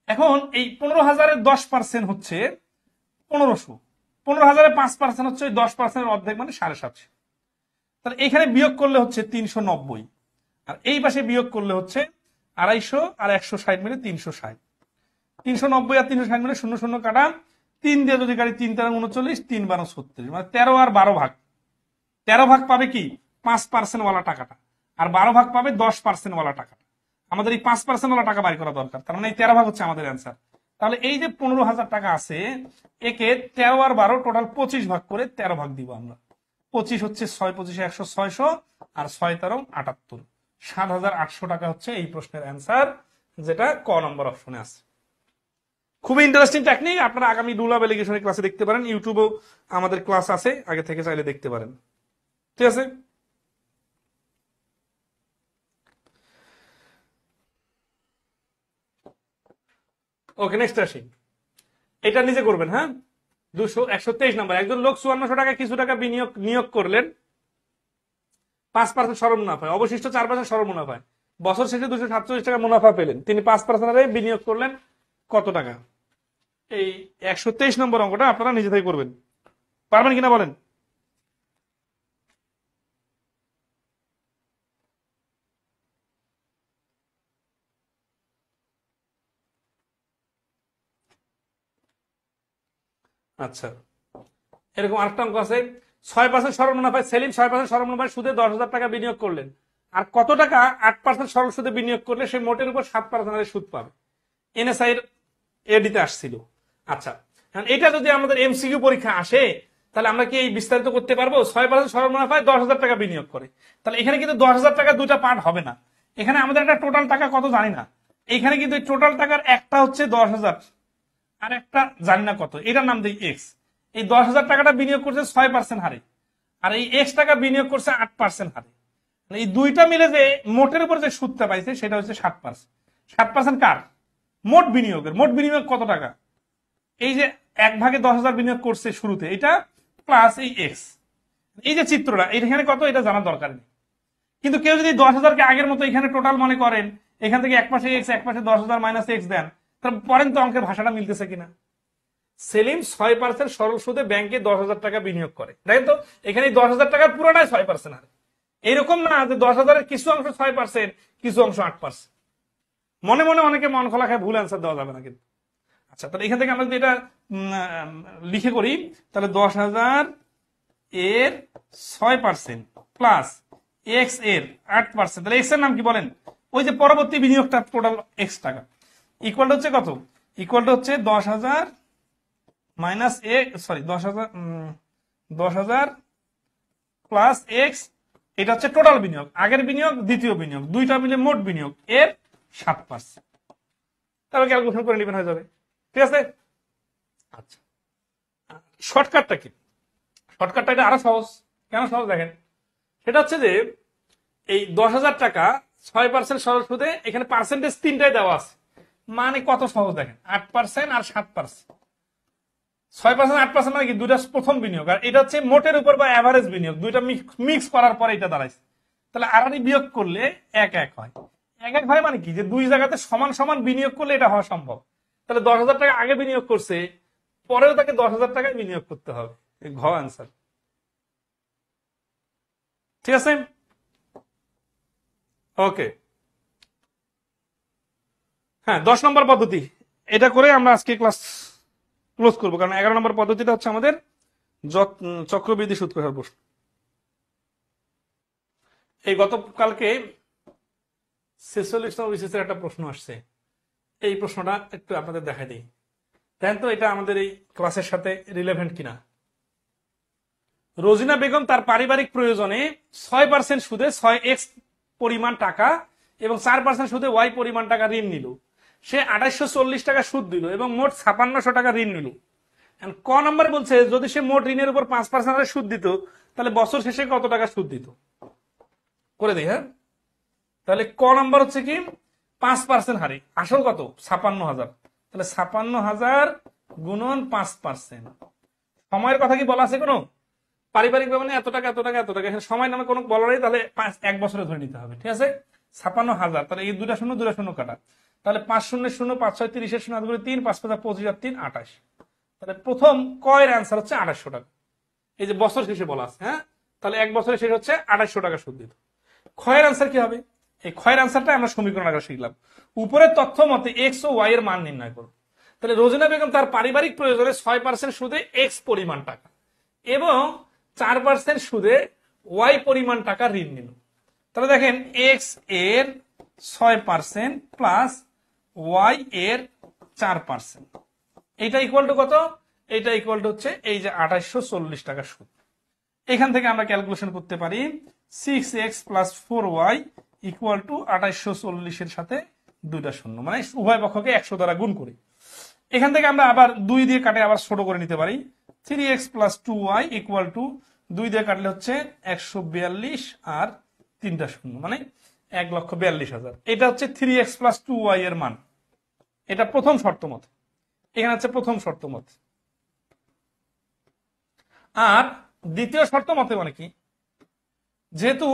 এখন এই 15,000-এর 10% হচ্ছে 1500, 15,000-এর 5% হচ্ছে 10%-এর অর্ধেক মানে 750। তাহলে এখানে বিয়োগ করলে হচ্ছে 390, আর এই পাশে বিয়োগ করলে হচ্ছে 250 আর 160 মিলে 360। 390 আর 360 মিলে 0 0 কাটা, 3 দিয়ে যদি কাটি 3 3 39, 3 12 36, মানে 13 আর 12 ভাগ। 13 ভাগ পাবে কি 5% ওয়ালা টাকাটা, আর 12 ভাগ পাবে 10% ওয়ালা টাকাটা। আমাদের এই 5% ওয়ালা টাকা বাড়ি করা দরকার, তার মানে এই 13 ভাগ হচ্ছে আমাদের অ্যান্সার। তাহলে এই যে 15,000 টাকা আছে, একে 13 আর 12 টোটাল 25 ভাগ করে 13 ভাগ দিব আমরা। 25 হচ্ছে 6 25 100 600, আর 6 13 78, 7,800 টাকা হচ্ছে এই প্রশ্নের অ্যান্সার, যেটা ক নম্বর অপশনে আছে। খুবই ইন্টারেস্টিং টেকনিক। আপনারা আগামী রুল অফ এলিগেশনের ক্লাসে দেখতে পারেন, ইউটিউবেও আমাদের ক্লাস আছে, আগে থেকে চাইলে দেখতে পারেন। ঠিক আছে, ওকে নেক্সট আসি। এটা নিজে করবেন। হ্যাঁ, 123 নাম্বার। একজন লোক 5400 টাকা কিছু টাকা নিয়োগ করলেন, 5% সরল মুনাফায়, অবশিষ্ট 4% সরল মুনাফায়। বছর শেষে 247 টাকা মুনাফা পেলেন। তিনি 5% বিনিয়োগ করলেন কত টাকা? এই 123 নম্বর অঙ্কটা আপনারা নিজে থেকে করবেন, পারবেন কিনা বলেন? আচ্ছা, এরকম আরেকটা অঙ্ক আছে। 6% সরল মুনাফায় সেলিম 6% সরল মুনাফায় সুদে 10,000 টাকা বিনিয়োগ করলেন, আর কত টাকা 8% সরল সুদে বিনিয়োগ করলে সে মোটের উপর 7% সুদ পাবে? এনএসআই এর এডিতে আসছিল। আচ্ছা, এটা যদি আমাদের এমসিকিউ পরীক্ষা আসে, তাহলে আমরা কি এই বিস্তারিত করতে পারবো? 6% সরল মুনাফায় 10,000 টাকা বিনিয়োগ করে, তাহলে এখানে কিন্তু 10,000 টাকা দুইটা পার্ট হবে না। এখানে আমাদের একটা টোটাল টাকা কত জানি না, এখানে কিন্তু টোটাল টাকার একটা হচ্ছে 10,000 আর একটা জানি না কত, এটার নাম দিই এক্স। এই 10,000 টাকাটা বিনিয়োগ করছে 6% হারে, আর এই এক্স টাকা বিনিয়োগ করছে 8% হারে। এই দুইটা মিলে যে মোটের উপর যে সুদটা পাইছে সেটা হচ্ছে 7%। 7% কার? মোট বিনিয়োগের। মোট বিনিয়োগ কত টাকা? এই যে 1/10,000 বিনিয়োগ করছে শুরুতে, এটা প্লাস এই এক্স। এই যে চিত্রটা এখানে কত এটা জানার দরকার নেই, কিন্তু কেউ যদি 10,000-কে আগের মতো এখানে টোটাল মনে করেন, এখান থেকে এক পাশে এক্স এক পাশে 10,000 মাইনাস এক্স দেন, তাহলে পরেন তো অঙ্কের ভাষাটা মিলতেছে কিনা। সেলিম 6% সরল সুদে ব্যাংকে 10,000 টাকা বিনিয়োগ করে। দেখেন তো এখানে 10,000 টাকার পুরোটাই 6%। আর এরকম না যে 10,000-এর কিছু অংশ 6%, কিছু অংশ 8%। মনে মনে অনেকে মন খোলা খায়, ভুল অ্যান্সার দেওয়া যাবে না কিন্তু। আচ্ছা, তাহলে এখান থেকে আমরা যদি এটা লিখে করি, তাহলে 10,000 এর 6% প্লাস এক্স এর 8%, তাহলে এক্স এর নাম কি বলেন? ওই যে পরবর্তী বিনিয়োগটা টোটাল এক্স টাকা, ইকুয়াল হচ্ছে কত? ইকুয়াল হচ্ছে 10,000 মাইনাস সরি 10,000 প্লাস এক্স, এটা হচ্ছে টোটাল বিনিয়োগ, আগের বিনিয়োগ দ্বিতীয় বিনিয়োগ দুইটা মিলে মোট বিনিয়োগ এর 7%। তাহলে ক্যালকুলেশন করে নেবেন, হয়ে যাবে। ঠিক আছে। আচ্ছা, শর্টকাটটা কি? শর্টকাটটা এটা আরো সহজ। কেন সহজ দেখেন, সেটা হচ্ছে যে এই 10,000 টাকা 6% সরল সুদে, এখানে পার্সেন্টেজ তিনটাই দেওয়া আছে, মানে কত সহজ দেখেন, 8% আর 7%। 6% 8% মানে কি, দুইটা প্রথম বিনিয়োগ, আর এটা হচ্ছে মোটের উপর বা অ্যাভারেজ বিনিয়োগ, দুইটা মিক্স করার পরে এটা দাঁড়াইছে। তাহলে আড়াআড়ি বিয়োগ করলে 1-1 হয়। 1-1 হয় মানে কি, যে দুই জায়গাতে সমান সমান বিনিয়োগ করলে এটা হওয়া সম্ভব। তাহলে 10,000 টাকা আগে বিনিয়োগ করছে, পরেও তাকে 10,000 টাকায় বিনিয়োগ করতে হবে। ঘ অ্যান্সার। ঠিক আছে, ওকে। হ্যাঁ, 10 নম্বর পদ্ধতি, এটা করে আমরা আজকে ক্লাস ক্লোজ করবো, কারণ 11 নম্বর পদ্ধতিটা হচ্ছে আমাদের চক্রবৃদ্ধি সুদ কষার প্রশ্ন। এই গতকালকে 46 নম্বর বিসিএস একটা প্রশ্ন আসছে, এই প্রশ্নটা একটু আপনাদের দেখাই দিই, দেখেন তো এটা আমাদের এই ক্লাসের সাথে রিলেভেন্ট কিনা। রোজিনা বেগম তার পারিবারিক প্রয়োজনে 6% সুদে 6x পরিমাণ টাকা এবং 4% সুদে y পরিমাণ টাকা ঋণ নিল। সে 2840 টাকা সুদ দিল এবং মোট 5600 টাকা ঋণ নিল। ক নাম্বার বলছে, যদি সে মোট ঋণের উপর 5% সুদ দিত, তাহলে বছর শেষে কত টাকা সুদ দিত? করে দিই। হ্যাঁ, তাহলে ক নাম্বার হচ্ছে কি 5% হারে, আসল কত? 56,000। তাহলে 56,000 গুণন 5%। সময়ের কথা কি বলা আছে কোনো? পারিবারিক ব্যবধানে এত টাকা এত টাকা এত টাকা, সময় নামে কোনো বলা নেই, তাহলে 1 বছরে ধরে নিতে হবে। ঠিক আছে, 56,000, তাহলে এই দুটা শূন্য কাটা, তাহলে 5 শূন্য 0, 5 6 30, 0 8 3, 5 5 25 আর 3 28। তাহলে প্রথম কয়ের অ্যান্সার হচ্ছে 2800 টাকা। এই যে বছর শেষে বলা আছে, হ্যাঁ, তাহলে 1 বছরে শেষ হচ্ছে 2800 টাকা সুদ দিত। ক্ষয়ের অ্যান্সার কি হবে? এই ক্ষয়ের অ্যান্সারটা আমরা সমীকরণ আগে শিখলাম। উপরের তথ্য মতে এক্স ও ওয়াই এর মান নির্ণয় করো। তাহলে রোজিনা বেগম তার পারিবারিক প্রয়োজনে 6% সুদে এক্স পরিমাণ টাকা এবং 4% সুদে ওয়াই পরিমাণ টাকা ঋণ নিল। তাহলে দেখেন এক্স এর 6% প্লাস ওয়াই এর 4%, এইটা ইকুয়াল টু কত? এইটা ইকুয়াল টু হচ্ছে এই যে 2840 টাকা সুদ। এখান থেকে আমরা ক্যালকুলেশন করতে পারি 6x plus 4y equal to 2840 এর সাথে দুইটা শূন্য, মানে উভয় পক্ষকে 100 দ্বারা গুণ করি। এখান থেকে আমরা আবার 2 দিয়ে কাটে আবার ছোট করে নিতে পারি। 3x plus 2y equal to 2 দিয়ে কাটলে হচ্ছে 142 আর 3টা শূন্য, মানে 1,42,000। এটা হচ্ছে 3x প্লাস 2y এর মান। এটা প্রথম শর্ত মতে, এখানে হচ্ছে প্রথম শর্ত মতে। আর দ্বিতীয় শর্ত মতে মানে কি, যেহেতু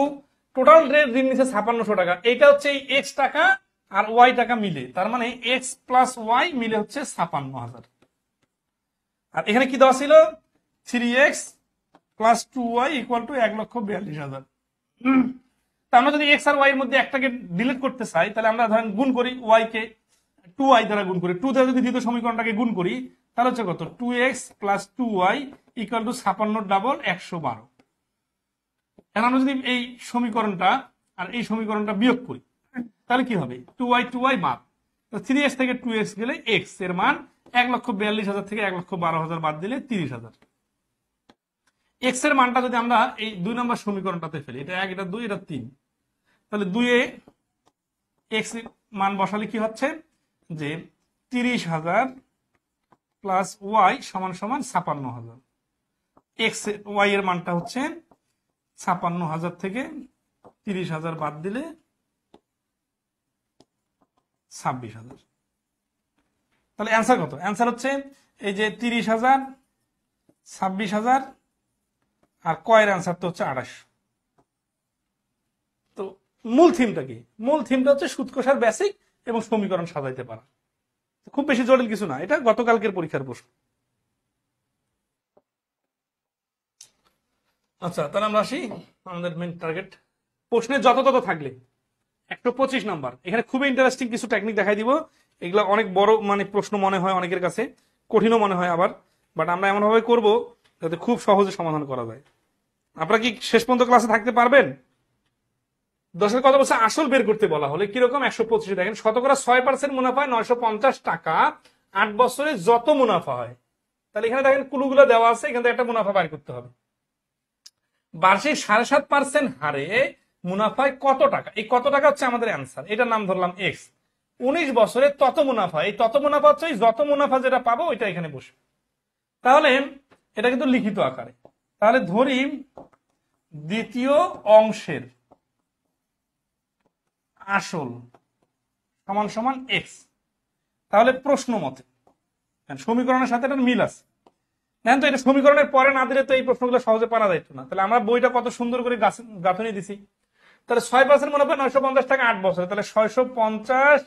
টোটাল ঋণ নিচ্ছে 5600 টাকা, এটা হচ্ছে এই এক্স টাকা আর ওয়াই টাকা মিলে, তার মানে এক্স প্লাস ওয়াই মিলে হচ্ছে 56,000। আর এখানে কি দেওয়া ছিল? 3x plus 2y equal to 1,42,000। তা আমরা যদি এক্স আর ওয়াই এর মধ্যে একটাকে ডিলিট করতে চাই, তাহলে আমরা ধরেন গুণ করি ওয়াই কে 2y দ্বারা গুণ করি, 2 দ্বারা যদি দ্বিতীয় সমীকরণটাকে গুণ করি, তাহলে হচ্ছে কত? 2x plus 2y equal to 56 double 112। এখন আমরা যদি এই সমীকরণটা আর এই সমীকরণটা বিয়োগ করি, তাহলে কি হবে? 2y বাদ, 3x থেকে 2x গেলে x এর মান 1,42,000 থেকে 1,12,000 বাদ দিলে 30,000। x এর মানটা যদি আমরা এই 2 নম্বর সমীকরণটাতে ফেলি, এটা 1, এটা 2, এটা 3, তাহলে 2 এ x এর মান বসালে কি হচ্ছে যে 30,000 প্লাস y সমান সমান 56,000। x y এর মানটা হচ্ছে 56,000 থেকে 30,000 বাদ দিলে 26,000। তাহলে অ্যান্সার কত? অ্যান্সার হচ্ছে এই যে 30,000, 26,000 আর কয়ের অ্যান্সার তো হচ্ছে 2800। তো মূল থিমটা কি? মূল থিমটা হচ্ছে সুদ কষার বেসিক এবং সমীকরণ সাজাইতে পারা। খুব বেশি জটিল কিছু না, এটা গতকালকের পরীক্ষার প্রশ্ন। আচ্ছা, তাহলে আমরা আসি আমাদের মেন টার্গেট। প্রশ্নে যত তত থাকলে 125 নাম্বার। এখানে খুবই ইন্টারেস্টিং কিছু টেকনিক দেখাই দিব। এগুলো অনেক বড় মানে প্রশ্ন মনে হয় অনেকের কাছে, কঠিনও মনে হয় আবার, বাট আমরা এমন ভাবে করব যাতে খুব সহজে সমাধান করা যায়। আপনারা কি শেষ পর্যন্ত ক্লাসে থাকতে পারবেন? 10-এর কত বছর আসল বের করতে বলা হলে কিরকম? 125। দেখেন শতকরা 6% মুনাফায় 950 টাকা 8 বছরে যত মুনাফা হয়। তাহলে এখানে দেখেন কুলুগুলো দেওয়া আছে, এখান থেকে একটা মুনাফা বের করতে হবে। বার্ষিক 7.5% হারে মুনাফায় কত টাকা, এই কত টাকা হচ্ছে আমাদের অ্যান্সার। এটার নাম ধরলাম এক্স। 19 বছরে তত মুনাফা, এই তত মুনাফা হচ্ছে যত মুনাফা যেটা পাবো ওইটা এখানে বসবে। তাহলে এটা কিন্তু লিখিত আকারে। তাহলে ধরি দ্বিতীয় অংশের আসল সমান সমান এক্স। তাহলে প্রশ্ন মতে সমীকরণের সাথে এটা মিল আছে। দেখেন তো, এটা সমীকরণের পরে না দিলে তো এই প্রশ্নগুলো সহজে পারা যাইত না। তাহলে আমরা বইটা কত সুন্দর করে গাঁথনি দিছি। তাহলে 6% মুনাফা 950 টাকা 8 বছরে, তাহলে 650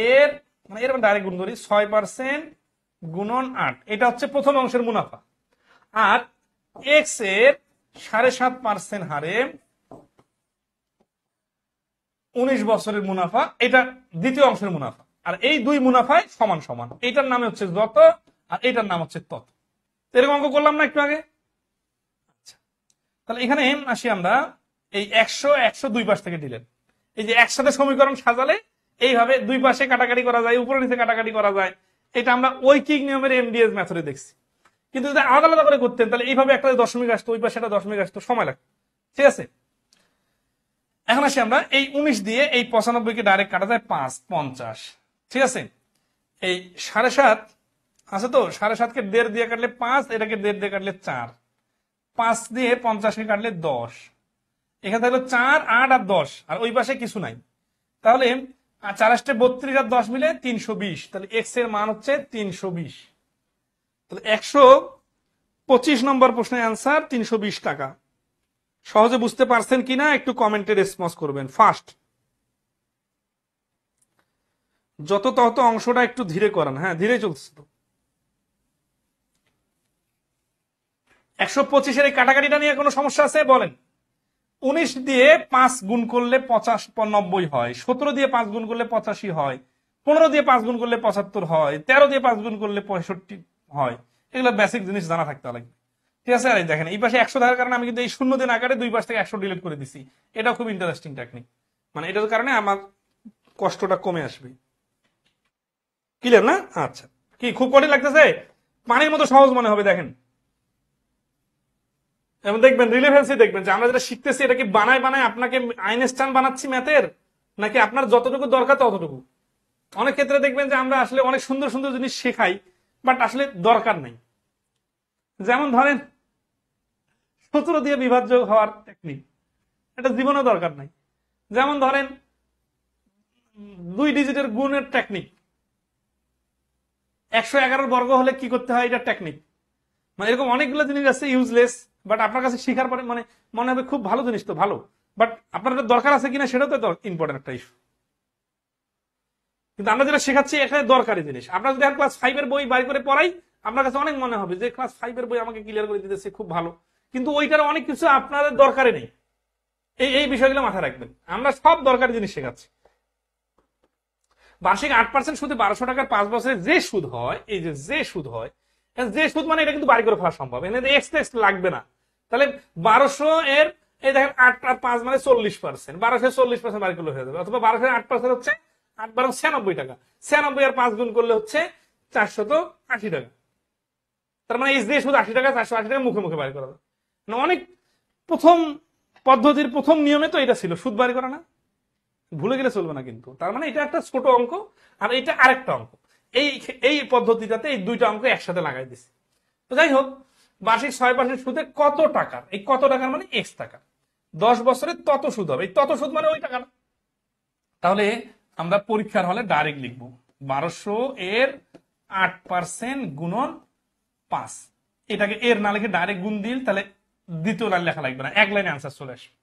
এর মানে এর ডাইরেক্ট গুণ করি 6% গুণন 8, এটা হচ্ছে প্রথম অংশের মুনাফা। আর এক্স এর 7.5% হারে 19 বছরের মুনাফা, এটা দ্বিতীয় অংশের মুনাফা। আর এই দুই মুনাফায় সমান সমান, এইটার নামে হচ্ছে যত আর এইটার নাম হচ্ছে তত। এরকম অঙ্ক করলাম না একটু আগে? আচ্ছা, তাহলে এখানে আসি আমরা। এই 100 দুই পাশ থেকে দিলেন। এই যে একসাথে সমীকরণ সাজালে এইভাবে দুই পাশে কাটাকাটি করা যায়, উপরে নিচে কাটাকাটি করা যায়। এটা আমরা ঐকিক নিয়মের এমডিএস মেথডে দেখছি। কিন্তু যদি আলাদা আলাদা করে করতেন তাহলে এইভাবে একটা দশমিক আসতো, ওই পাশে একটা দশমিক আসতো, সময় লাগতো। ঠিক আছে, এখন আসি আমরা এই 19 দিয়ে এই 95 কে ডাইরেক্ট কাটা যায় 5, 50। ঠিক আছে, এই 7.5 আছে তো, 7.5 কে 1.5 দিয়ে কাটলে 5, এটাকে 1.5 দিয়ে কাটলে 4, 5 দিয়ে 50 কে কাটলে 10, এখানে থাকলো 4, 8 আর 10, আর ওই পাশে কিছু নাই। তাহলে 4 × 32 আর 10 মিলে 320। তাহলে এক্স এর মান হচ্ছে 320। তাহলে 125 নম্বর প্রশ্নের অ্যান্সার 320 টাকা। সহজে বুঝতে পারছেন কিনা একটু কমেন্টে রেসপন্স করবেন ফার্স্ট। যত তত অংশটা একটু ধীরে করান। হ্যাঁ, ধীরে চলছে তো। 125-এর এই কাটাকাটিটা নিয়ে কোনো সমস্যা আছে বলেন? 19 দিয়ে 5 গুণ করলে 90 হয়, 17 দিয়ে 5 গুণ করলে 85 হয়, 15 দিয়ে 5 গুণ করলে 75 হয়, 13 দিয়ে 5 গুণ করলে 65 হয়। এগুলো বেসিক জিনিস জানা থাকতে লাগবে। ঠিক আছে, আর দেখেন এই পাশে 100 থাকার কারণে আমি কিন্তু এই শূন্য দিয়ে না কাটে দুই পাশ থেকে 100 ডিলিট করে দিছি। এটা খুব ইন্টারেস্টিং টেকনিক, মানে এটার কারণে আমার কষ্টটা কমে আসবে। ক্লিয়ার না? আচ্ছা, কি খুব কঠিন লাগতেছে? পানির মতো সহজ মনে হবে। দেখেন এবং দেখবেন রিলেভেন্সি, দেখবেন যে আমরা যেটা শিখতেছি এটা কি বানায় বানায় আপনাকে আইনস্টাইন বানাচ্ছি ম্যাথের, নাকি আপনার যতটুকু দরকার ততটুকু। অনেক ক্ষেত্রে দেখবেন যে আমরা আসলে অনেক সুন্দর সুন্দর জিনিস শেখাই, বাট আসলে দরকার নাই। যেমন ধরেন 17 দিয়ে বিভাজ্য হওয়ার টেকনিক, এটা জীবনে দরকার নাই। যেমন ধরেন 2 ডিজিটের গুণের টেকনিক, 111 বর্গ হলে কি করতে হয় এটা টেকনিক। মানে এরকম অনেকগুলো জিনিস আছে ইউজলেস, বাট আপনার কাছে শিখার পরে মানে মনে হবে খুব ভালো জিনিস তো, ভালো, বাট আপনার দরকার আছে কিনা সেটাও তো ইম্পর্টেন্ট একটা ইস্যু। কিন্তু আমরা যেটা শেখাচ্ছি এখানে দরকারি জিনিস। আপনার যদি ক্লাস 5-এর বই বাই করে পড়াই, আপনার কাছে অনেক মনে হবে যে ক্লাস 5-এর বই আমাকে ক্লিয়ার করে দিতেছে, খুব ভালো, কিন্তু ওইটার অনেক কিছু আপনাদের দরকারে নেই। এই বিষয়গুলো মাথায় রাখবেন, আমরা সব দরকারি জিনিস শেখাচ্ছি। বার্ষিক 8% সুদে 1200 টাকার 5 বছরে যে সুদ হয়, এই যে সুদ হয়, যে সুদ মানে এটা কিন্তু বাড়ি করে ফেলা সম্ভব, এখানে এক্স লাগবে না। তাহলে 1200 এর এই দেখেন 8 আর 5 মানে 40%, 1200 40% বাড়ি করলে হয়ে যাবে। অথবা 1200 8% হচ্ছে 8 12 96 টাকা, 96 আর 5 গুণ করলে হচ্ছে 480 টাকা। তার মানে এই যে সুদ 80 টাকা, 480 টাকা মুখে মুখে বাড়ি করা যাবে। অনেক প্রথম পদ্ধতির প্রথম নিয়মে তো এটা ছিল, সুদ বাড়ি করা না, ভুলে গেলে চলবে না কিন্তু। তার মানে এটা একটা ছোট অঙ্ক আর এটা আরেকটা অঙ্ক, এই পদ্ধতিটাতে এই দুইটা অঙ্ক একসাথে লাগাই দিছি। তো যাই হোক, বার্ষিক 6% সুদে কত টাকার, এই কত টাকার মানে এক্স টাকা, 10 বছরে তত সুদ হবে, এই তত সুদ মানে ওই টাকা। তাহলে আমরা পরীক্ষার হলে ডাইরেক্ট লিখবো 1200 এর 8% গুণন 5, এটাকে এর না লিখে ডাইরেক্ট গুণ দিল, তাহলে দ্বিতীয় লাইন লেখা লাগবে না, এক লাইনে আনসার চলে আসবে।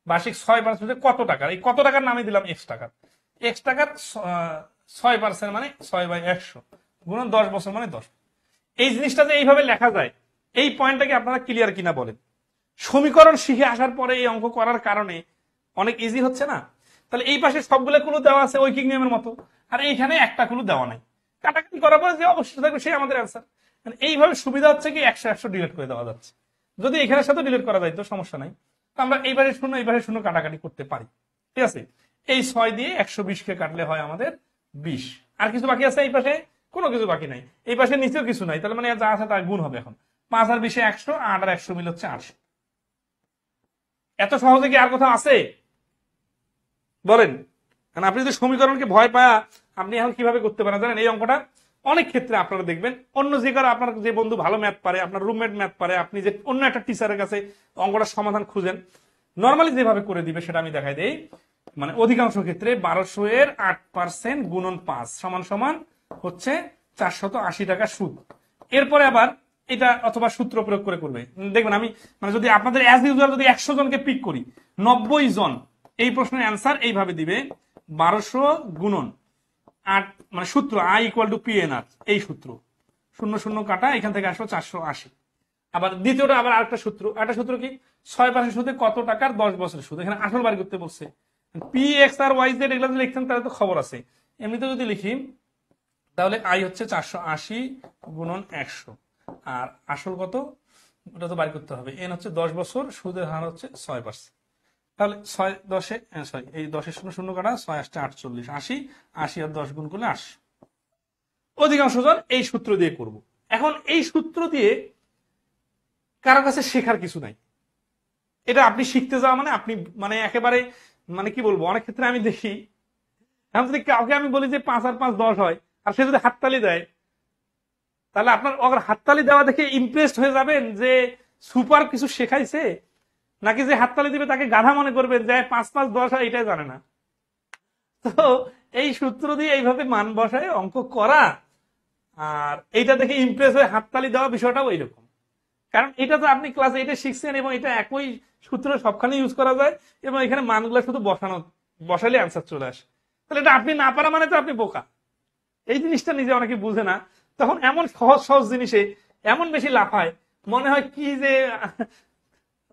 বার্ষিক 6% কত টাকার, এই কত টাকার নামে দিলাম এক্স টাকার। এক্স টাকার 6% মানে 6/100 গুণন 10 বছর মানে 10। এই জিনিসটা যে এইভাবে লেখা যায়, এই পয়েন্টটাকে আপনারা ক্লিয়ার কিনা বলেন। সমীকরণ শিখে আসার পরে এই অঙ্ক করার কারণে অনেক ইজি হচ্ছে না? তাহলে এই পাশে সবগুলো ক্লু দেওয়া আছে ঐকিক নিয়মের মতো, আর এইখানে একটা ক্লু দেওয়া নাই। কাটাকাটি করার পরে যে অবশিষ্ট থাকবে সেই আমাদের অ্যান্সার। এইভাবে সুবিধা হচ্ছে কি 100 ডিলিট করে দেওয়া যাচ্ছে। যদি এখানের সাথে ডিলিট করা যায় তো সমস্যা নাই, তো আমরা এইবারে শূন্য এইবারে শূন্য কাটাকাটি করতে পারি। ঠিক আছে, এই 6 দিয়ে 120 কে কাটলে হয় আমাদের 20। আর কিছু বাকি আছে এই পাশে? কোনো কিছু বাকি নাই। এই পাশে নিচেও কিছু নাই, তাহলে মানে যা আছে তার গুণ হবে। এখন 5 আর 20 100, 8 আর 100 মিল হচ্ছে 800। এত সহজে কি আর কোথাও আছে বলেন? কারণ আপনি যদি সমীকরণকে ভয় পায়া আপনি এখন কিভাবে করতে পারেন জানেন? এই অঙ্কটা অনেক ক্ষেত্রে আপনারা দেখবেন অন্য যে কারো, আপনার যে বন্ধু ভালো ম্যাথ পারে, আপনার রুমমেট ম্যাথ পারে, আপনি যে অন্য একটা টিচারের কাছে অঙ্কটার সমাধান খুঁজেন, নর্মালি যেভাবে করে দিবে সেটা আমি দেখাই দেই। মানে অধিকাংশ ক্ষেত্রে 1200 এর 8% গুণন 5 সমান সমান হচ্ছে 480 টাকা সুদ। এরপরে আবার এটা অথবা সূত্র প্রয়োগ করে করবে। দেখবেন আমি মানে যদি আপনাদের অ্যাজ ইউজুয়াল যদি 100 জনকে পিক করি, 90 জন এই প্রশ্নের অ্যান্সার এইভাবে দিবে 1200 গুণন 8, মানে সূত্র I equal to P N R, এই সূত্র শূন্য শূন্য কাটা, এখান থেকে আসলো 480। আবার দ্বিতীয়টা আবার আরেকটা সূত্র, একটা সূত্র কি 6% সুদে কত টাকার 10 বছরের সুদ, এখানে আসল বার করতে বলছে। পি এক্স আর ওয়াই জেড এগুলো যদি লিখতেন তাহলে তো খবর আছে। এমনিতে যদি লিখি তাহলে আই হচ্ছে 480 গুণন 100, আর আসল কত ওটা তো বাড়ি করতে হবে। এন হচ্ছে 10 বছর, সুদের হার হচ্ছে 6%। তাহলে 6 10 সরি এই 10 শূন্য শূন্য কাটা 6 আসছে 48, 80 80 আর 10 গুণ করলে 80। অধিকাংশ জন এই সূত্র দিয়ে করব। এখন এই সূত্র দিয়ে কারো কাছে শেখার কিছু নাই। এটা আপনি শিখতে যাওয়া মানে আপনি মানে একেবারে মানে কি বলবো, অনেক ক্ষেত্রে আমি দেখি এখন যদি কাউকে আমি বলি যে 5 আর 5 10 হয়, আর সে যদি হাততালি দেয়, তাহলে আপনার হাততালি দেওয়া দেখে ইমপ্রেসড হয়ে যাবেন যে সুপার কিছু শেখাইছে, নাকি যে হাততালি দিবে তাকে গাধা মনে করবেন যে 5 5 10 হয় এটাই জানে না। তো এই সূত্র দিয়ে এইভাবে মান বসায় অঙ্ক করা আর এইটা দেখে ইমপ্রেস হয়ে হাততালি দেওয়া বিষয়টাও এইরকম। কারণ এটা তো আপনি ক্লাস 8-এ শিখছেন এবং এটা একই সূত্র সবখানে ইউজ করা যায় এবং এখানে মানগুলো শুধু বসালে অ্যান্সার চলে আসে। তাহলে এটা আপনি না পারা মানে তো আপনি বোকা। এই জিনিসটা নিজে অনেকে বুঝে না, তখন এমন সহজ সহজ জিনিসে এমন বেশি লাফায়, মনে হয় কি যে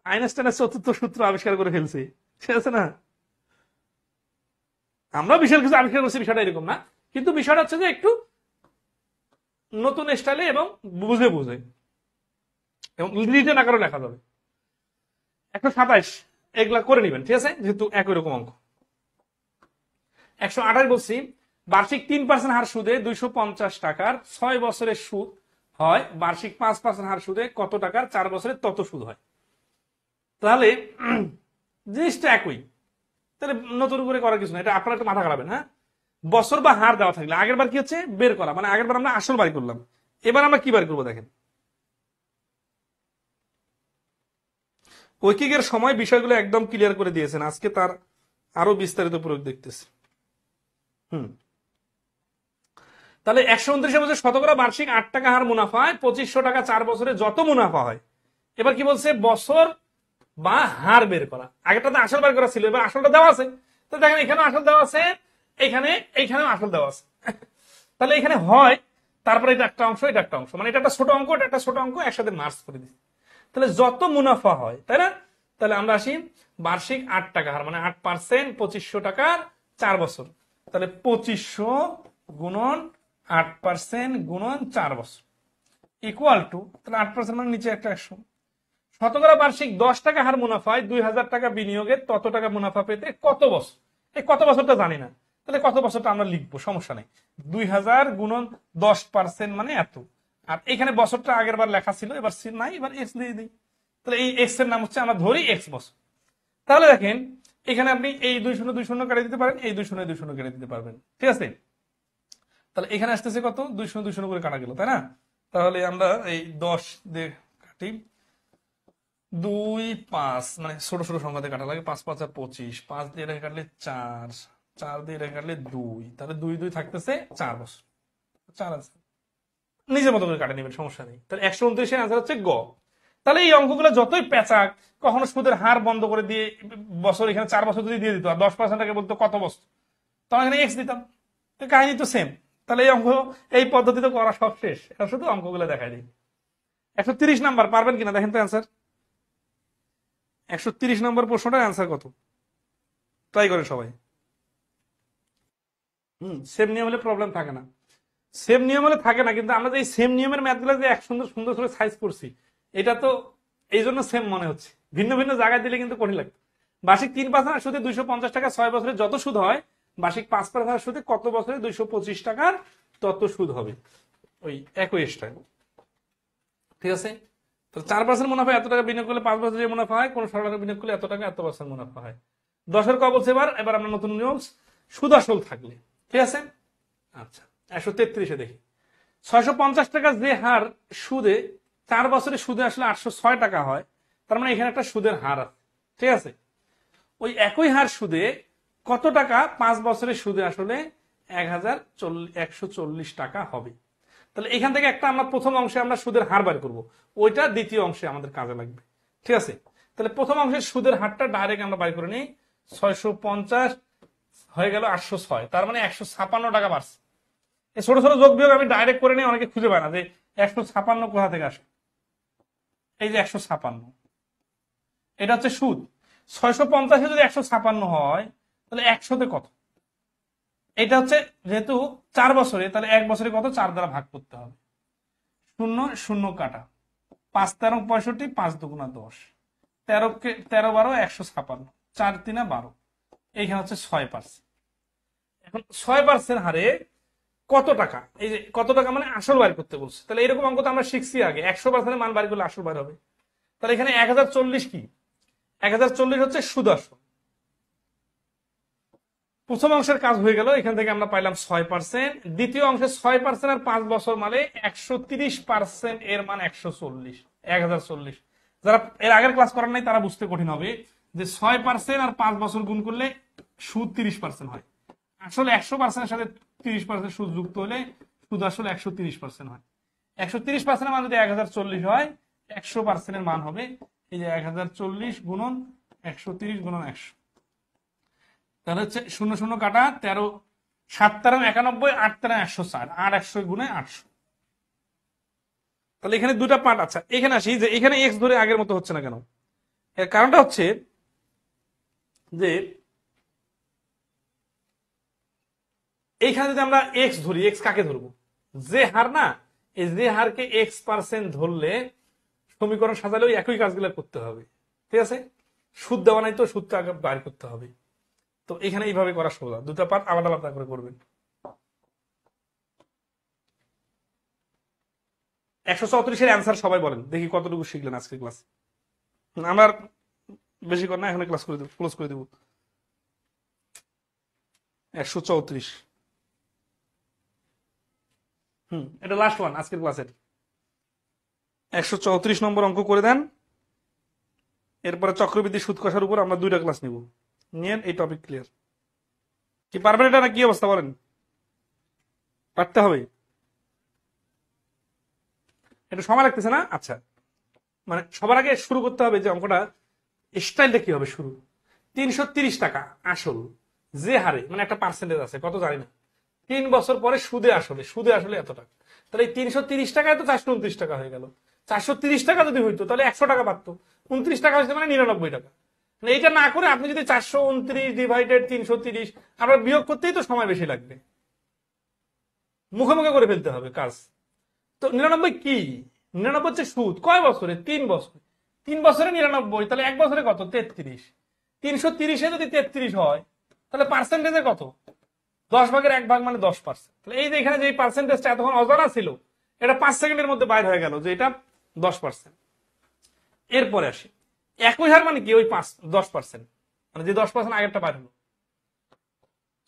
আইনস্টাইনের 4র্থ সূত্র আবিষ্কার করে ফেলছে। ঠিক আছে না? আমরা বিশাল কিছু আবিষ্কার করছি, বিষয়টা এরকম না, কিন্তু বিষয়টা হচ্ছে যে একটু নতুন স্টাইলে এবং বুঝে বুঝে এবং রিটেন আকারে লেখা যাবে। 127 এগুলা করে নিবেন, ঠিক আছে, যেহেতু একই রকম অঙ্ক। 128 বলছি, বার্ষিক 3% হার সুদে 250 টাকার 6 বছরের সুদ হয়, বার্ষিক 5% হার সুদে কত টাকার 4 বছরের তত সুদ হয়। তাহলে জিনিসটা একই, তাহলে নতুন করে করার কিছু না, এটা আপনারা একটু মাথা খারাপেন। হ্যাঁ, বছর বা হার দেওয়া থাকলে আগের বার কি হচ্ছে বের করা, মানে আগের বার আমরা আসল বাড়ি করলাম, এবার আমরা কি বাড়ি করবো দেখেন। ঐকিকের সময় বিষয়গুলো একদম ক্লিয়ার করে দিয়েছেন, আজকে তার আরো বিস্তারিত প্রয়োগ দেখতেছি। তাহলে 129 বছর শতকরা বার্ষিক 8 টাকা হার মুনাফা হয়, 2500 টাকা 4 বছরে যত মুনাফা হয়। এবার কি বলছে, বছর বা হার বের করা। আগেরটা তো আসল বের করা ছিল, এবার আসলটা দেওয়া আছে। তো দেখেন এখানে আসল দেওয়া আছে, এইখানেও আসল দেওয়া আছে। তাহলে এখানে হয়, তারপরে এটা একটা অংশ, এটা একটা অংশ, মানে এটা একটা ছোট অঙ্ক, এটা একটা ছোট অঙ্ক একসাথে মার্চ করে দিচ্ছি। তাহলে যত মুনাফা হয়, তাই না? তাহলে আমরা আসি বার্ষিক 8 টাকা হার, মানে 8% 2500 টাকার 4 বছর। তাহলে 2500 গুণন 8% গুণন 4 বছর ইকুয়াল টু, তাহলে 8% মানে নিচে একটা 100। শতকরা বার্ষিক 10 টাকা হার মুনাফায় 2000 টাকা বিনিয়োগে তত টাকা মুনাফা পেতে কত বছর। এই কত বছরটা জানি না, তাহলে কত বছরটা আমরা লিখবো, সমস্যা নেই। 2000 গুণন 10% মানে এত, আর এখানে বছরটা আগের বার লেখা ছিল, এবার নাই, এবার এক্স দিয়ে দিই। তাহলে এই এক্স এর নাম হচ্ছে, আমরা ধরি এক্স বছর। তাহলে দেখেন এখানে আপনি এই 2 শূন্য কেটে দিতে পারেন, এই 2 শূন্য কেটে দিতে পারবেন, ঠিক আছে। তাহলে এখানে আসতেছে কত, 2 শূন্য করে কাটা গেল, তাই না? তাহলে আমরা এই 10 দিয়ে কাটি, 2 5, মানে ছোট ছোট সংখ্যাতে কাটা লাগে, 5 5 আর 25, 5 দিয়ে রেখে কাটলে 4, 4 দিয়ে রেখে কাটলে 2, তাহলে 2 2 থাকতেছে 4 বছর, 4 আছে। নিজের মতো করে কাটে নেবেন, সমস্যা নেই। তাহলে 129 এর আনসার হচ্ছে গ। তাহলে এই অঙ্কগুলো যতই পেঁচাক, কখনো সুদের হার বন্ধ করে দিয়ে বছর এখানে 4 বছর যদি দিয়ে দিত আর 10% টাকে বলতো কত বছর, তখন এখানে এক্স দিতাম, তো কাহিনী তো সেম। তাহলে এই অঙ্ক এই পদ্ধতিতে করা সব শেষ, এটা শুধু অঙ্কগুলো দেখাই দিই। 130 নাম্বার পারবেন কিনা দেখেন তো অ্যান্সার। 130 নম্বর প্রশ্নটার অ্যান্সার কত? ট্রাই করেন সবাই। সেম নিয়ম হলে প্রবলেম থাকে না, সেম নিয়ম হলে থাকে না, কিন্তু আমরা যে সেম নিয়মের ম্যাথগুলো যে এক সুন্দর সুন্দর করে সাইজ করছি, এটা তো এই জন্য সেম মনে হচ্ছে, ভিন্ন ভিন্ন জায়গায় দিলে কিন্তু কঠিন লাগতো। বার্ষিক 3% সুদে 250 টাকা 6 বছরে যত সুদ হয়, বার্ষিক 5% সুদে কত বছরে 225 টাকার তত সুদ হবে, ওই একই স্টাইল। ঠিক আছে, তো 4% মুনাফা এত টাকা বিনিয়োগ করলে 5 বছরে মুনাফা হয়, কোন সরকার বিনিয়োগ করলে এত টাকা এত বছর মুনাফা হয়। 10-এর ক বলছে এবার আমরা নতুন নিয়ম, সুদ আসল থাকলে। ঠিক আছে, আচ্ছা 133-এ দেখি, 650 টাকা যে হার সুদে 4 বছরে সুদে আসলে 806 টাকা হয়, তার মানে এখানে একটা সুদের হার আছে। ঠিক আছে, ওই একই হার সুদে কত টাকা 5 বছরের সুদে আসলে 140 টাকা হবে। তাহলে এখান থেকে একটা আমরা প্রথম অংশে আমরা সুদের হার বার করব, ওইটা দ্বিতীয় অংশে আমাদের কাজে লাগবে। ঠিক আছে, তাহলে প্রথম অংশের সুদের হারটা ডাইরেক্ট আমরা বাই করে নিই। 650 হয়ে গেল 806, তার মানে 156 টাকা বাড়ছে। এই ছোট ছোট যোগ বিয়োগ আমি ডাইরেক্ট করে নিই, অনেকে খুঁজে পায় না যে 156 কোথা থেকে আসে। এই যে 156, এটা হচ্ছে সুদ। 650-এ যদি 156 হয়, তাহলে 100-তে কত? এটা হচ্ছে যেহেতু 4 বছরে, তাহলে 1 বছরে কত 4 দ্বারা ভাগ করতে হবে। 0 0 কাটা, 5 13 65, 5 2 10, 13 12 156, 4 3 12, এইখানে হচ্ছে 6%। এখন 6% হারে কত টাকা, এই যে কত টাকা মানে আসল বাইর করতে বলছে। তাহলে এরকম অঙ্ক তো আমরা শিখছি আগে, 100% মান বাইর করলে আসল বাইর হবে। তাহলে এখানে 1040 কি, 1040 হচ্ছে সুদ আসল। প্রথম অংশের কাজ হয়ে গেল, এখান থেকে আমরা পাইলাম 6%। দ্বিতীয় অংশে 6% আর 5 বছর মানে 130%, এর মান 140, 1040। যারা এর আগের ক্লাস করার নাই তারা বুঝতে কঠিন হবে যে 6% আর 5 বছর গুণ করলে সুদ 30% হয়। আসলে 100%-এর সাথে 30% সুদ যুক্ত হলে সুদ আসলে 130% হয়। 130%-এর মান যদি 1040 হয়, 100%-এর মান হবে এই যে 1040 গুণন 130 গুণন 100, তাহলে হচ্ছে 0 0 কাটা, 13 7 13 91, 8 13 160, আর 100 গুণে 800। তাহলে এখানে দুটা পার্ট। আচ্ছা এখানে আসি, যে এখানে এক্স ধরে আগের মতো হচ্ছে না কেন? এর কারণটা হচ্ছে যে এইখানে যদি আমরা এক্স ধরি, এক্স কাকে ধরবো? যে হার না, এই যে হারকে X% ধরলে সমীকরণ সাজালে ওই একই কাজগুলো করতে হবে। ঠিক আছে, সুদ দেওয়া নাই তো সুদটা আগে বাইর করতে হবে। তো এখানে এইভাবে করা সোজা, দুটা পার্ট আলাদা আলাদা করে করবেন। 134-এর অ্যান্সার সবাই বলেন দেখি কতটুকু শিখলেন আজকের ক্লাস। আমার বেশি কর না, এখানে ক্লাস করে দেবো, ক্লোজ করে দেবো। 134, এটা লাস্ট ওয়ান আজকের ক্লাসের। 134 নম্বর অঙ্ক করে দেন, এরপরে চক্রবৃদ্ধি সুদ কষার উপর আমরা 2টা ক্লাস নিব, নিয়ে এই টপিক ক্লিয়ার। কি পারবেন এটা না কি অবস্থা বলেন? পারতে হবে, একটু সময় লাগতেছে না? আচ্ছা, মানে সবার আগে শুরু করতে হবে যে অঙ্কটা স্টাইলটা কি হবে শুরু। 330 টাকা আসল যে হারে, মানে একটা পার্সেন্টেজ আছে কত জানি না, 3 বছর পরে সুদে আসলে এত টাকা। তাহলে এই 330 টাকায় তো 429 টাকা হয়ে গেল। 430 টাকা যদি হইতো তাহলে 100 টাকা পারতো, 29 টাকা হয়েছে মানে 99 টাকা। এইটা না করে আপনি যদি 429 ডিভাইডেড 330 আবার বিয়োগ করতেই তো সময় বেশি লাগবে, মুখে মুখে করে ফেলতে হবে কাজ। তো 99 কি? 99 হচ্ছে সুদ কয় বছরে? 3 বছর। 3 বছরে 99, তাহলে 1 বছরে কত? 33। 330-এ যদি 33 হয় তাহলে পার্সেন্টেজে কত? 10 ভাগের 1 ভাগ মানে 10%। তাহলে এই যে এখানে যে পার্সেন্টেজটা এতক্ষণ অজানা ছিল, এটা 5 সেকেন্ডের মধ্যে বাইর হয়ে গেল যে এটা 10%। এরপরে আসি, একই হার মানে কি? ওই 10%, মানে যে 10% আগেরটা বাইর হলো।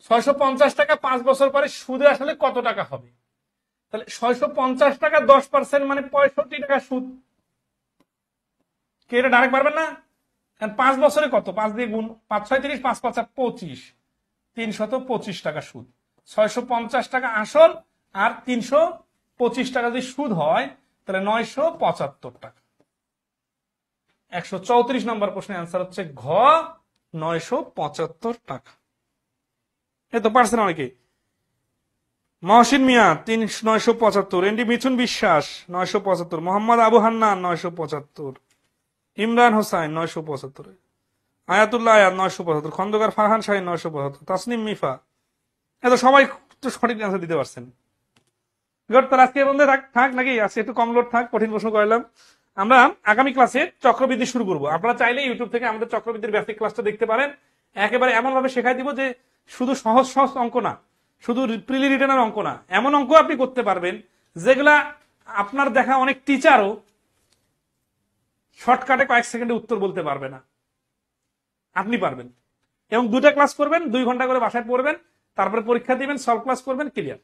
650 টাকা 5 বছর পরে সুদে আসলে কত টাকা হবে? তাহলে 650 টাকা 10% মানে 65 টাকা সুদ। কি এটা ডাইরেক্ট পারবেন না? 5 বছরে কত? 5 দিয়ে গুণ, 5 6 30, 5 5 25, 325 টাকা সুদ। 650 টাকা আসল আর 325 টাকা যদি সুদ হয় তাহলে 975 টাকা। 134 নম্বর প্রশ্নের অ্যান্সার হচ্ছে ঘ, 975 টাকা। এই তো পারছেন অনেকে। মহসিন মিয়া 975, এনডি মিথুন বিশ্বাস 975, মোহাম্মদ আবু হান্নান 975, ইমরান হোসাইন 975, আয়াতুল্লাহ আয়াত 975, খন্দকার ফারহান শাহীন 975, তাসনিম মিফা, এত সবাই তো সঠিক অ্যান্সার দিতে পারছেন। গুড, তাহলে আজকে বন্ধে থাক নাকি, আজকে একটু কম লোড থাক, কঠিন প্রশ্ন করলাম। আমরা আগামী ক্লাসে চক্রবৃদ্ধি শুরু করবো। আপনারা চাইলে ইউটিউব থেকে আমাদের চক্রবৃদ্ধির বেসিক ক্লাসটা দেখতে পারেন। একেবারে এমন ভাবে শেখাই দিব যে শুধু সহজ সহজ অঙ্ক না, শুধু প্রিলি রিটেনের অঙ্ক না, এমন অঙ্ক আপনি করতে পারবেন যেগুলা আপনার দেখা অনেক টিচারও শর্টকাটে কয়েক সেকেন্ডে উত্তর বলতে পারবে না, আপনি পারবেন। এবং 2টা ক্লাস করবেন, 2 ঘন্টা করে বাসায় পড়বেন, তারপরে পরীক্ষা দিবেন, সলভ ক্লাস করবেন, ক্লিয়ার।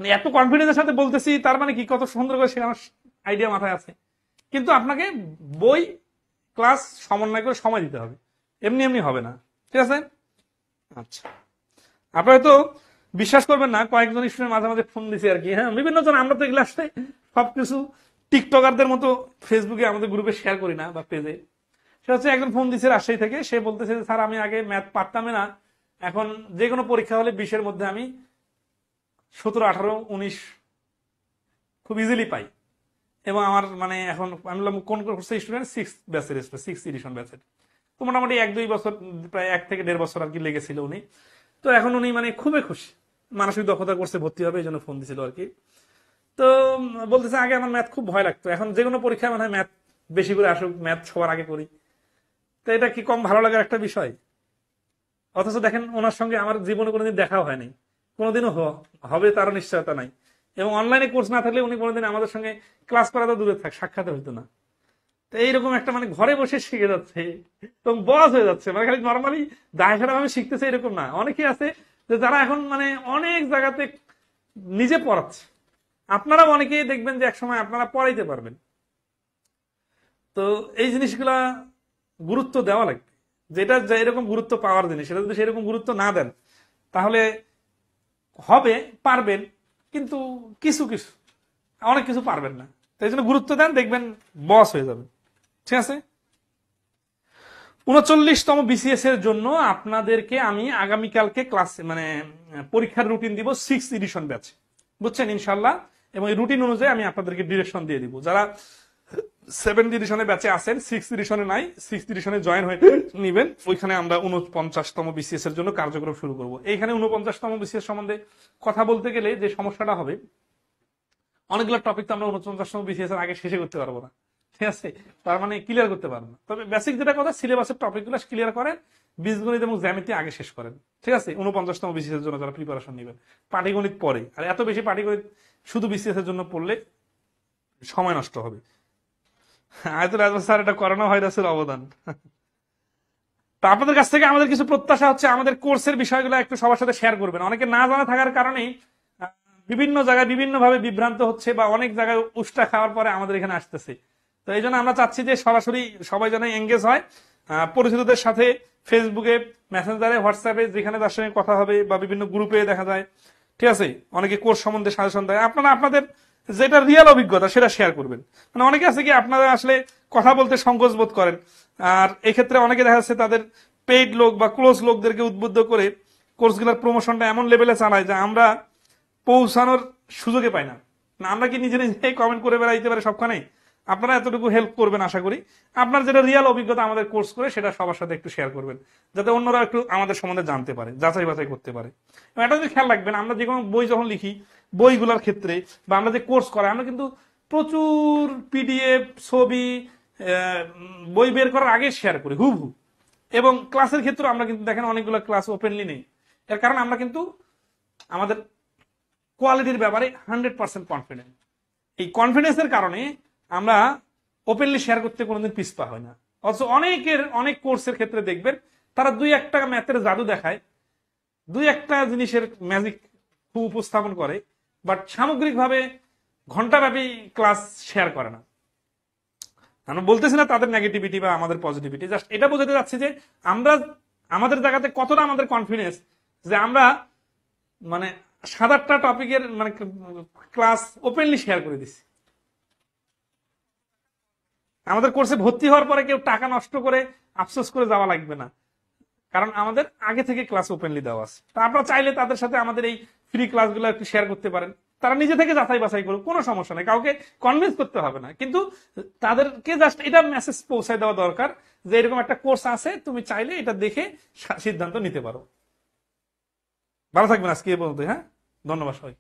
এত কনফিডেন্সের সাথে বলতেছি, তার মানে কি কত সুন্দর করে শেখানোর আইডিয়া মাথায় আছে। কিন্তু আপনাকে বই ক্লাস সমন্বয় করে সময় দিতে হবে, এমনি এমনি হবে না, ঠিক আছে? আচ্ছা, আপনারা তো বিশ্বাস করবেন না, কয়েকজন স্টুডেন্ট মাঝে মাঝে ফোন দিছে আর কি। হ্যাঁ, বিভিন্ন জন, আমরা তো এগুলো আসলে সবকিছু টিকটকারদের মতো ফেসবুকে আমাদের গ্রুপে শেয়ার করি না বা পেজে। সে হচ্ছে একজন ফোন দিচ্ছে রাজশাহী থেকে, সে বলতেছে স্যার আমি আগে ম্যাথ পারতামই না, এখন যে কোনো পরীক্ষা হলে 20-এর মধ্যে আমি 17, 18, 19 খুব ইজিলি পাই। এবং আমার মানে এখন আমি বললাম কোন কোর্সে স্টুডেন্ট? 6 ব্যাচের, 6 এডিশন ব্যাচের। তো মোটামুটি 1-2 বছর, প্রায় 1 থেকে 1.5 বছর আর কি লেগেছিল উনি। তো এখন উনি মানে খুবই খুশি, মানসিক দক্ষতা কোর্সে ভর্তি হবে, এই জন্য ফোন দিছিল আর কি। তো বলতেছে আগে আমার ম্যাথ খুব ভয় লাগতো, এখন যে কোনো পরীক্ষায় মনে হয় ম্যাথ বেশি করে আসুক, ম্যাথ সবার আগে করি। তো এটা কি কম ভালো লাগার একটা বিষয়? অথচ দেখেন ওনার সঙ্গে আমার জীবনে কোনোদিন দেখাও হয়নি, কোনোদিনও হবে তারও নিশ্চয়তা নাই। এবং অনলাইনে কোর্স না থাকলে উনি কোনোদিন আমাদের সঙ্গে ক্লাস করা তো দূরে থাক, সাক্ষাৎ হইতো না। তো এইরকম একটা মানে ঘরে বসে শিখে যাচ্ছে এবং বস হয়ে যাচ্ছে, মানে খালি নর্মালি দায়সারা ভাবে শিখতেছে এরকম না। অনেকেই আছে যে যারা এখন মানে অনেক জায়গাতে নিজে পড়াচ্ছে। আপনারাও অনেকেই দেখবেন যে একসময় আপনারা পড়াইতে পারবেন। তো এই জিনিসগুলা গুরুত্ব দেওয়া লাগবে, যেটা এরকম গুরুত্ব পাওয়ার জিনিস, সেটা যদি সেরকম গুরুত্ব না দেন তাহলে হবে, পারবেন, কিন্তু কিছু কিছু অনেক কিছু পারবেন না। তাই জন্য গুরুত্ব দেন, দেখবেন বস হয়ে যাবে, ঠিক আছে? 39তম বিসিএস এর জন্য আপনাদেরকে আমি আগামীকালকে ক্লাস মানে পরীক্ষার রুটিন দিব 6 এডিশন ব্যাচ, বুঝছেন ইনশাল্লাহ। এবং এই রুটিন অনুযায়ী আমি আপনাদেরকে ডিরেকশন দিয়ে দিব। যারা 7 এডিশনে ব্যাচে আছেন, 6 এডিশনে নাই, 6 এডিশনে জয়েন হয়ে নিবেন। ওইখানে আমরা 49তম বিসিএস এর জন্য কার্যক্রম শুরু করব। এইখানে 49তম বিসিএস সম্বন্ধে কথা বলতে গেলে যে সমস্যাটা হবে, অনেকগুলো টপিক তো আমরা 49তম বিসিএস এর আগে শেষে করতে পারবো না, ঠিক আছে? তার মানে ক্লিয়ার করতে পারবো না। তবে বেসিক যেটা কথা, সিলেবাসের টপিকগুলো ক্লিয়ার করেন, বীজগণিত এবং জ্যামিতি আগে শেষ করেন, ঠিক আছে? 49তম বিসিএস এর জন্য যারা প্রিপারেশন নেবেন, পাটিগণিত পরে। আর এত বেশি পাটিগণিত শুধু বিসিএস এর জন্য পড়লে সময় নষ্ট হবে। আয়তুল আজম স্যার, এটা করোনা ভাইরাসের অবদান। তা আপনাদের কাছ থেকে আমাদের কিছু প্রত্যাশা হচ্ছে, আমাদের কোর্সের বিষয়গুলো একটু সবার সাথে শেয়ার করবেন। অনেকে না জানা থাকার কারণে বিভিন্ন জায়গায় বিভিন্ন ভাবে বিভ্রান্ত হচ্ছে, বা অনেক জায়গায় উষ্টা খাওয়ার পরে আমাদের এখানে আসতেছে। তো এই জন্য আমরা চাচ্ছি যে সরাসরি সবাই যেন এঙ্গেজ হয়, পরিচিতদের সাথে ফেসবুকে, মেসেঞ্জারে, হোয়াটসঅ্যাপে, যেখানে তার সঙ্গে কথা হবে, বা বিভিন্ন গ্রুপে দেখা যায়, ঠিক আছে? অনেকে কোর্স সম্বন্ধে সাজেশন দেয়। আপনারা আপনাদের যেটা রিয়েল অভিজ্ঞতা সেটা শেয়ার করবেন। মানে অনেকে আছে কি আপনারা আসলে কথা বলতে সংকোচ বোধ করেন, আর এক্ষেত্রে অনেকে দেখা যাচ্ছে তাদের পেইড লোক বা ক্লোজ লোকদেরকে উদ্বুদ্ধ করে কোর্সগুলোর প্রমোশনটা এমন লেভেলে চালায় যে আমরা পৌঁছানোর সুযোগে পাই না। আমরা কি নিজে নিজে কমেন্ট করে বেড়াইতে পারি সবখানে? আপনারা এতটুকু হেল্প করবেন আশা করি। আপনার যেটা রিয়েল অভিজ্ঞতা আমাদের কোর্স করে সেটা সবার সাথে একটু শেয়ার করবেন, যাতে অন্যরা একটু আমাদের সম্বন্ধে জানতে পারে, যাচাই বাছাই করতে পারে। এটা যদি খেয়াল রাখবেন, আমরা যে কোনো বই যখন লিখি, বইগুলোর ক্ষেত্রে বা আমরা যে কোর্স করাই, আমরা কিন্তু প্রচুর পিডিএফ, ছবি, বই বের করার আগে শেয়ার করি হুবহু। এবং ক্লাসের ক্ষেত্রে আমরা কিন্তু দেখেন অনেকগুলো ক্লাস ওপেনলি নেই। এর কারণ আমরা কিন্তু আমাদের কোয়ালিটির ব্যাপারে 100% কনফিডেন্ট। এই কনফিডেন্সের কারণে আমরা ওপেনলি শেয়ার করতে কোনোদিন পিছপা হয় না। অথচ অনেক কোর্সের ক্ষেত্রে দেখবেন তারা 2-1টা ম্যাথের জাদু দেখায়, 2-1টা জিনিসের ম্যাজিক খুব উপস্থাপন করে, বাট সামগ্রিকভাবে ঘন্টাব্যাপী ক্লাস শেয়ার করে না। আমরা বলতেছি না তাদের নেগেটিভিটি বা আমাদের পজিটিভিটি, জাস্ট এটা বোঝাতে যাচ্ছে যে আমরা আমাদের জায়গাতে কতটা আমাদের কনফিডেন্স যে আমরা মানে 7-8টা টপিকের মানে ক্লাস ওপেনলি শেয়ার করে দিছি। আমাদের কোর্সে ভর্তি হওয়ার পরে কেউ টাকা নষ্ট করে আফসোস করে যাওয়া লাগবে না, কারণ আমাদের আগে থেকে ক্লাস ওপেনলি দেওয়া আছে। তা আপনারা চাইলে তাদের সাথে আমাদের এই ফ্রি ক্লাসগুলো একটু শেয়ার করতে পারেন। তারা নিজে থেকে যাচাই বাছাই করুক, কোনো সমস্যা নেই, কাউকে কনভিন্স করতে হবে না, কিন্তু তাদেরকে জাস্ট এটা মেসেজ পৌঁছায় দেওয়া দরকার যে এরকম একটা কোর্স আছে, তুমি চাইলে এটা দেখে সিদ্ধান্ত নিতে পারো। ভালো থাকবেন, আজকে এই পর্যন্ত। হ্যাঁ, ধন্যবাদ সবাই।